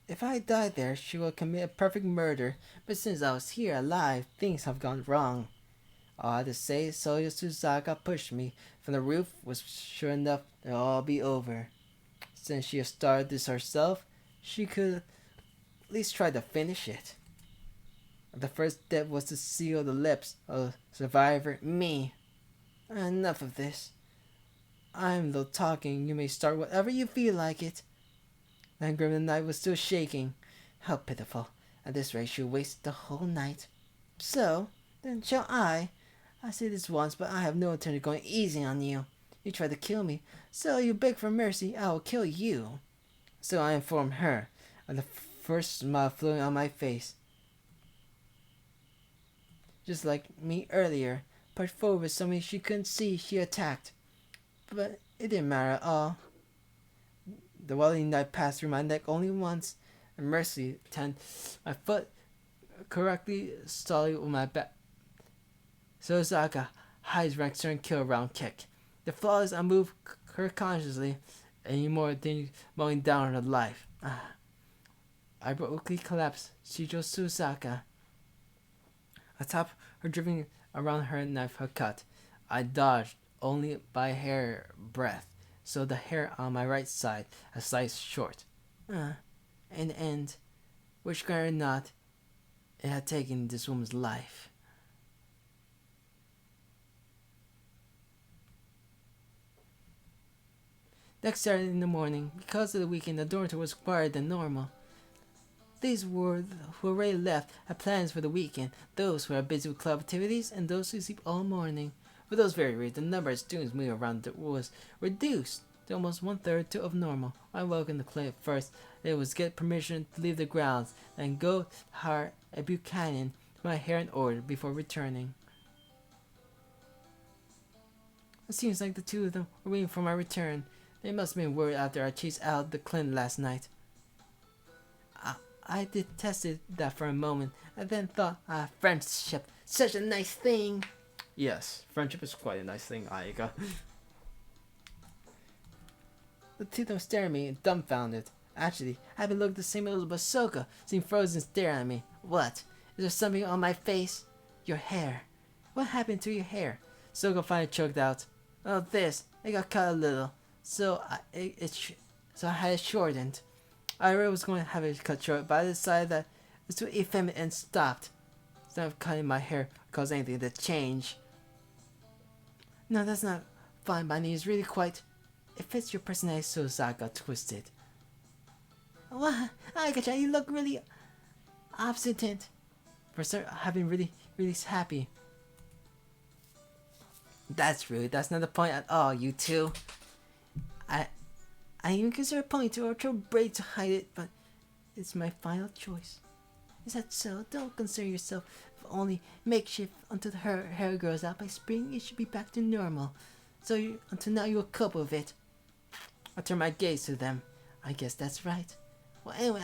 If I died there, she would commit a perfect murder. But since I was here alive, things have gone wrong. All I had to say, Soya Suzaka pushed me from the roof was sure enough it'll all be over. Since she had started this herself, she could at least try to finish it. The first step was to seal the lips of the survivor, me. Enough of this. I'm the talking, you may start whatever you feel like it. That grim night was still shaking. How pitiful. At this rate, she'll waste the whole night. So, then shall I? I say this once, but I have no intention of going easy on you. You tried to kill me, so you beg for mercy, I will kill you. So I informed her, and the first smile flowing on my face. Just like me earlier, pushed forward with something she couldn't see, she attacked. But it didn't matter at all. The welling knife passed through my neck only once, and mercy turned my foot correctly solid with my back. Sozaka hides rank certain kill round kick. The flaw is I move her consciously any more than mowing down her life. I abruptly collapsed Shijo Susaka. Atop her dripping around her knife her cut. I dodged only by a hair breadth, so the hair on my right side a slice short. In the end, which granted not, it had taken this woman's life. Next Saturday in the morning, because of the weekend, the dormitory was quieter than normal. These were who already left had plans for the weekend, those who are busy with club activities, and those who sleep all morning. For those very reasons, the number of students moving around was reduced to almost 1/3 of normal. I welcomed the clinic first. It was get permission to leave the grounds and go hire a Buchanan to my hair in order before returning. It seems like the two of them were waiting for my return. They must have been worried after I chased out the clinic last night. I detested that for a moment, and then thought, friendship, such a nice thing. Yes, friendship is quite a nice thing, Aika. The two of them stared at me, dumbfounded. Actually, I haven't looked the same as Basoka, seemed frozen staring at me. What? Is there something on my face? Your hair. What happened to your hair? Soko finally choked out. Oh, this. It got cut a little, so I had it shortened. I really was going to have it cut short, but I decided that it was too effeminate and stopped. Instead of cutting my hair cause anything to change. No, that's not fine by me. It's really quite... It fits your personality, so Zach got twisted. What? Aika-chan, you look really obstinate. For having really happy. That's not the point at all, you two. I even consider ponytail or try braid to hide it, but it's my final choice. Is that so? Don't concern yourself with only makeshift until her hair grows out. By spring, it should be back to normal. So until now, you'll cope with it. I turn my gaze to them. I guess that's right. Well, anyway,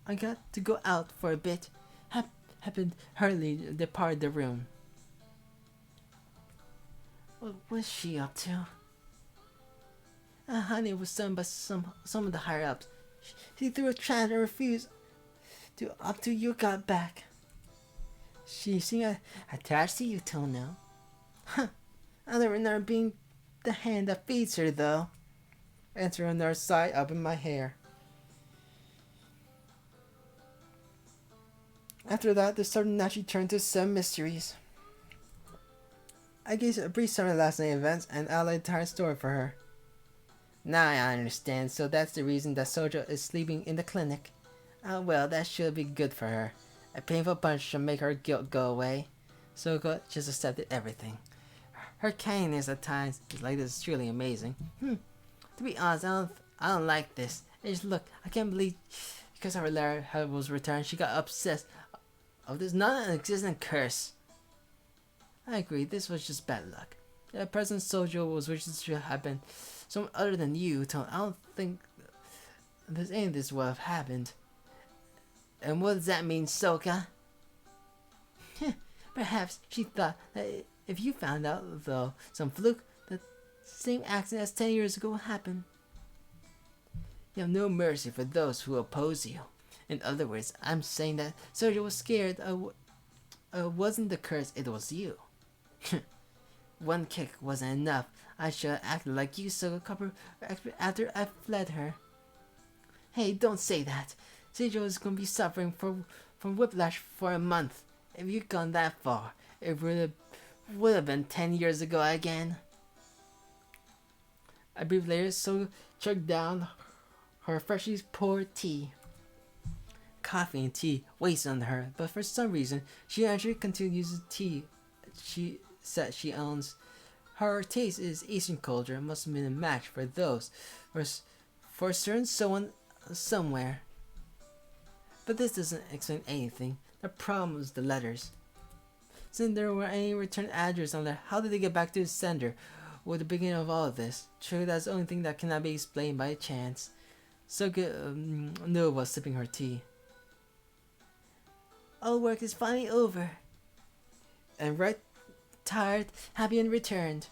I got to go out for a bit. Happened hurriedly departed the room. What was she up to? Honey was done by some of the higher ups. She threw a trance and refused to up till you got back. She seemed attached to you till now. Huh. I'll never being the hand that feeds her though. Answer another sigh up in my hair. After that, the story naturally turned to some mysteries. I gave a brief summary of last night's events and outlined the entire story for her. Now I understand, so that's the reason that Sojo is sleeping in the clinic. Ah, well, that should be good for her. A painful punch should make her guilt go away. Soko just accepted everything. Her kindness at times is like this is truly amazing. To be honest, I don't like this. Just look, I can't believe because her letter was returned, she got obsessed of this non-existent curse. I agree, this was just bad luck. The present Sojo was wishing to have been someone other than you, Tone. I don't think any of this would have happened. And what does that mean, Soka? Perhaps she thought that if you found out, though, some fluke, the same accident as 10 years ago happened. You have no mercy for those who oppose you. In other words, I'm saying that Sojo was scared. Wasn't the curse, it was you. One kick wasn't enough. I should have acted like you, so a couple after I fled her. Hey, don't say that. Sojo is going to be suffering from whiplash for a month. If you'd gone that far, it would have been 10 years ago again. A brief later, So chugged down her freshly poured tea. Coffee and tea wasted on her, but for some reason, she actually continued using tea she said she owns. Her taste is Eastern culture and must have been a match for those, for a certain someone somewhere. But this doesn't explain anything. The problem was the letters. Since there were any return address on there, how did they get back to the sender? Or the beginning of all of this? Surely that's the only thing that cannot be explained by chance. Soka Noa was sipping her tea. All work is finally over. And right, tired, happy and returned.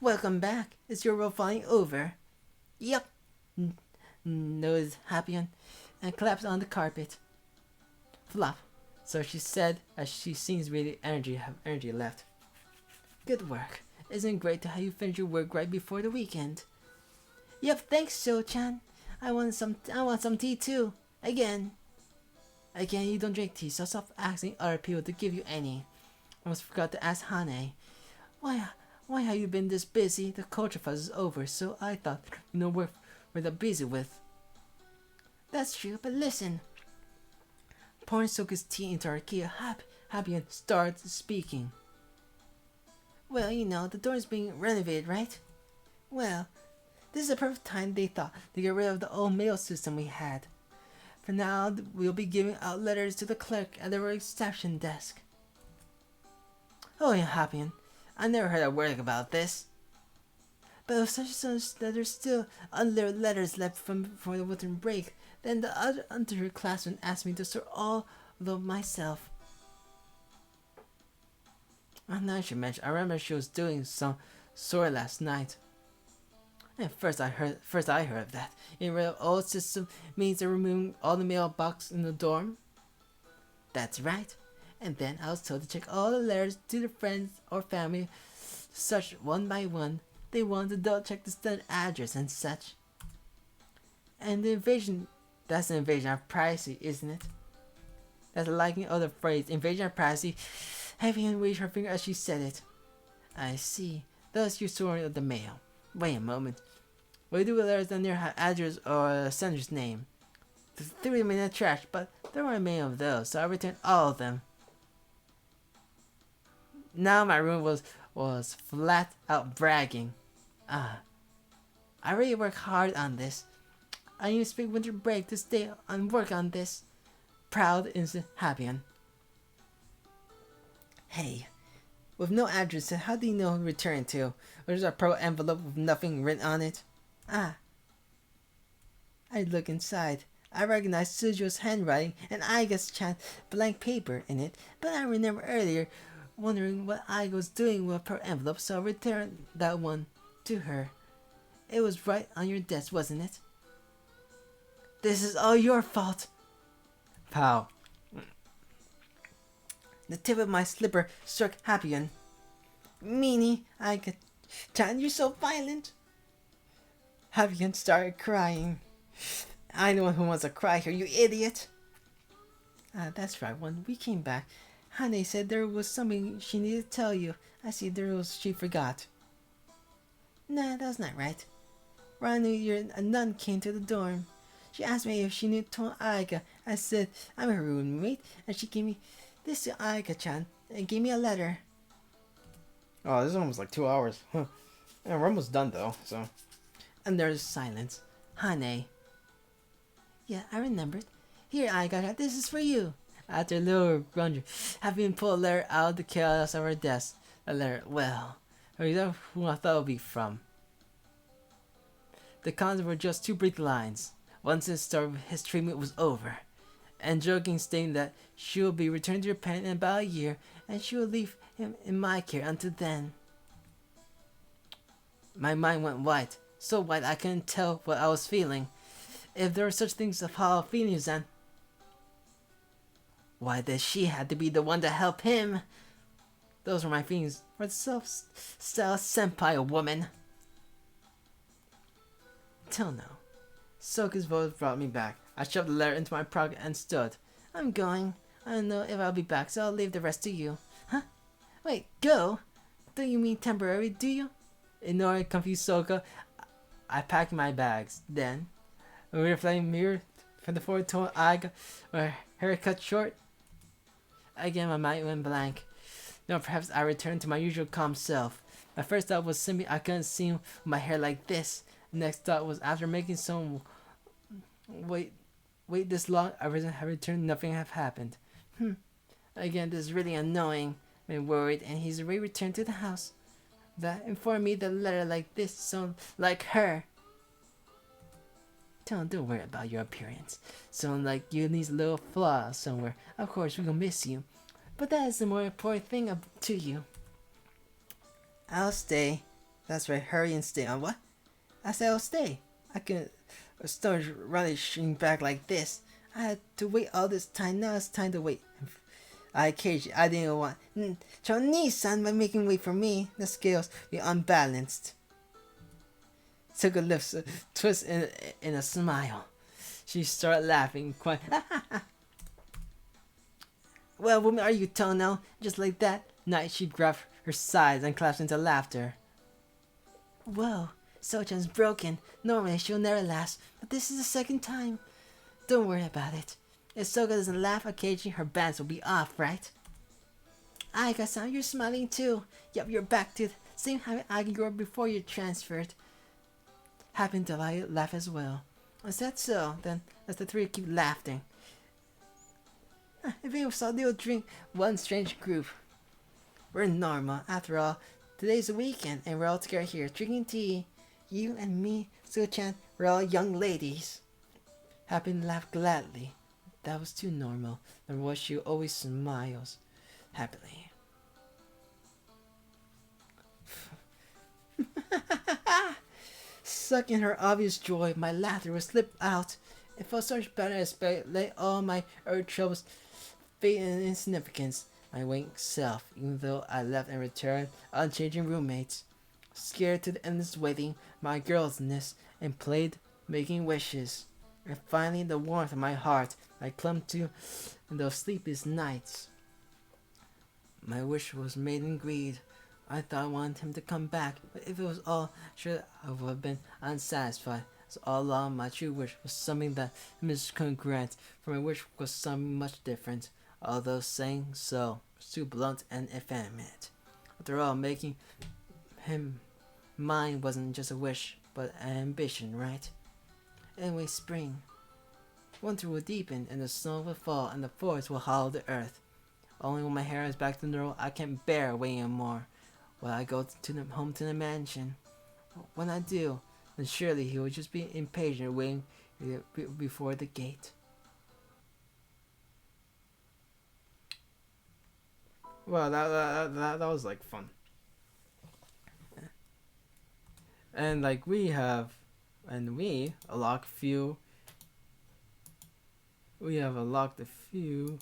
Welcome back. Is your role finally over? Yep. Noa's happy and collapsed on the carpet. Flop. So she said as she seems really have energy left. Good work. Isn't it great to have you finish your work right before the weekend? Yep, thanks, Sho-chan. I want some tea too. Again, you don't drink tea, so stop asking other people to give you any. I almost forgot to ask Hane. Why have you been this busy? The culture fuss is over, so I thought we're that busy with. That's true, but listen. Pouring Soka's tea into Akiha, happy and starts speaking. Well, the door is being renovated, right? Well, this is the perfect time they thought to get rid of the old mail system we had. For now, we'll be giving out letters to the clerk at the reception desk. Oh, yeah, Happian. I never heard a word about this. But if such that there's still undelivered letters left from the winter break, then the other underclassmen asked me to sort all of them myself. Now she mentioned, I remember she was doing some sort last night. And first I heard of that. In the old system means they're removing all the mailbox in the dorm. That's right. And then I was told to check all the letters to the friends or family, such one by one. They wanted to double check the standard address and such. And that's an invasion of privacy, isn't it? That's a liking of the phrase, invasion of privacy. Having raised her finger as she said it. I see. Thus you're sorting of the mail. Wait a moment. What do you do with letters that near have address or a sender's name? The 3 in the trash, but there weren't many of those, so I returned all of them. Now my room was flat out bragging. I really work hard on this. I even spent winter break to stay and work on this. Proud, innocent, happy. Hey, with no address, how do you know who to return to? Or there's a pro envelope with nothing written on it? I look inside. I recognize Sujo's handwriting and Aiga's blank paper in it, but I remember earlier wondering what Aiga was doing with her envelope, so I returned that one to her. It was right on your desk, wasn't it? This is all your fault. Pow. The tip of my slipper struck Happian. Meanie, Aiga-chan, you're so violent. Happian started crying. I'm the one who wants to cry here, you idiot. That's right. When we came back, Hane said there was something she needed to tell you. I see she forgot. Nah, that's not right. Right on New Year, a nun came to the dorm. She asked me if she knew Tohya. I said I'm her roommate, and she gave me this to Aika-chan and gave me a letter. Oh, this is almost like 2 hours. Huh. Yeah, we're almost done though, so. And there's silence. Hane. Yeah, I remembered. Here, Aika, this is for you. After a little grunger, having pulled a letter out of the chaos of her desk. A letter, well, who I thought it would be from. The cons were just two brief lines. Once his treatment was over, and joking stating that she will be returned to Japan in about a year, and she will leave him in my care until then. My mind went white, so white I couldn't tell what I was feeling. If there were such things as hollow feelings, then why did she have to be the one to help him? Those were my feelings for the self-styled senpai woman. Till now, Soka's voice brought me back. I shoved the letter into my pocket and stood. I'm going. I don't know if I'll be back, so I'll leave the rest to you. Huh? Wait, go? Don't you mean temporary, do you? Ignoring confused Soka, I packed my bags. Then, a reflecting mirror from the forward tone I got her hair cut short. Again, my mind went blank. No, perhaps I returned to my usual calm self. My first thought was simply I couldn't see with my hair like this. Next thought was after making someone wait this long, I have returned, nothing have happened. Again, this is really annoying. I'm worried, and he's already returned to the house. That informed me that a letter like this sound like her. Don't worry about your appearance. Sound like you need a little flaw somewhere. Of course, we will miss you, but that is the more important thing to you. I'll stay. That's right. Hurry and stay. On what? I said I'll stay. I can start rushing back like this. I had to wait all this time. Now it's time to wait. I didn't want Choni-san by making wait for me. The scales be unbalanced. Took a lips twist in a smile. She started laughing quite. Well, woman, are you Tono? Just like that. Night she grabbed her sides and collapsed into laughter. Whoa. Sochan's broken. Normally she'll never last, but this is the second time. Don't worry about it. If Soka doesn't laugh occasionally, her bands will be off, right? Aika-san, you're smiling too. Yep, you're back to the same habit you were before you transferred. Happened to laugh as well. Is that so? Then let's the three keep laughing. If we saw they'll drink one strange group. We're normal. After all, today's a weekend and we're all together here drinking tea. You and me, Sochan, we're all young ladies. Happen to laugh gladly. That was too normal. Than what she always smiles happily. Sucking her obvious joy, my laughter would slip out. It felt such better as let all my earth troubles fade in insignificance. My winged self, even though I left and returned unchanging roommates. Scared to the endless waiting, my girlsness, and played making wishes. And finally the warmth of my heart I clung to in those sleepless nights. My wish was made in greed. I thought I wanted him to come back, but if it was all, sure I would have been unsatisfied. So all along my true wish was something that Mrs. couldn't grant, for my wish was something much different, although saying so was too blunt and effeminate. After all, making him mine wasn't just a wish, but an ambition, right? Anyway, spring. Winter will deepen, and the snow will fall, and the forest will hollow the earth. Only when my hair is back to normal, I can't bear waiting anymore. While I go home to the mansion. When I do, then surely he will just be impatient waiting before the gate. Well, that was like fun. And like we unlocked few. We have unlocked a few.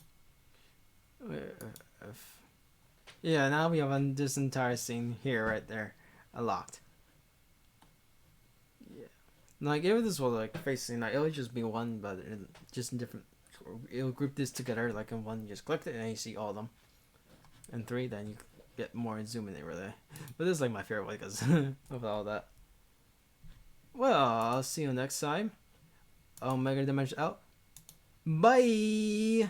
Yeah, now we have this entire scene here, right there, unlocked. Yeah, like if this was like facing, like it would just be one, but just in different. It'll group this together like in one. You just click it and you see all of them. And three, then you get more zoom in it really. But this is like my favorite way because of all that. Well, I'll see you next time. Omega Dimension out. Bye!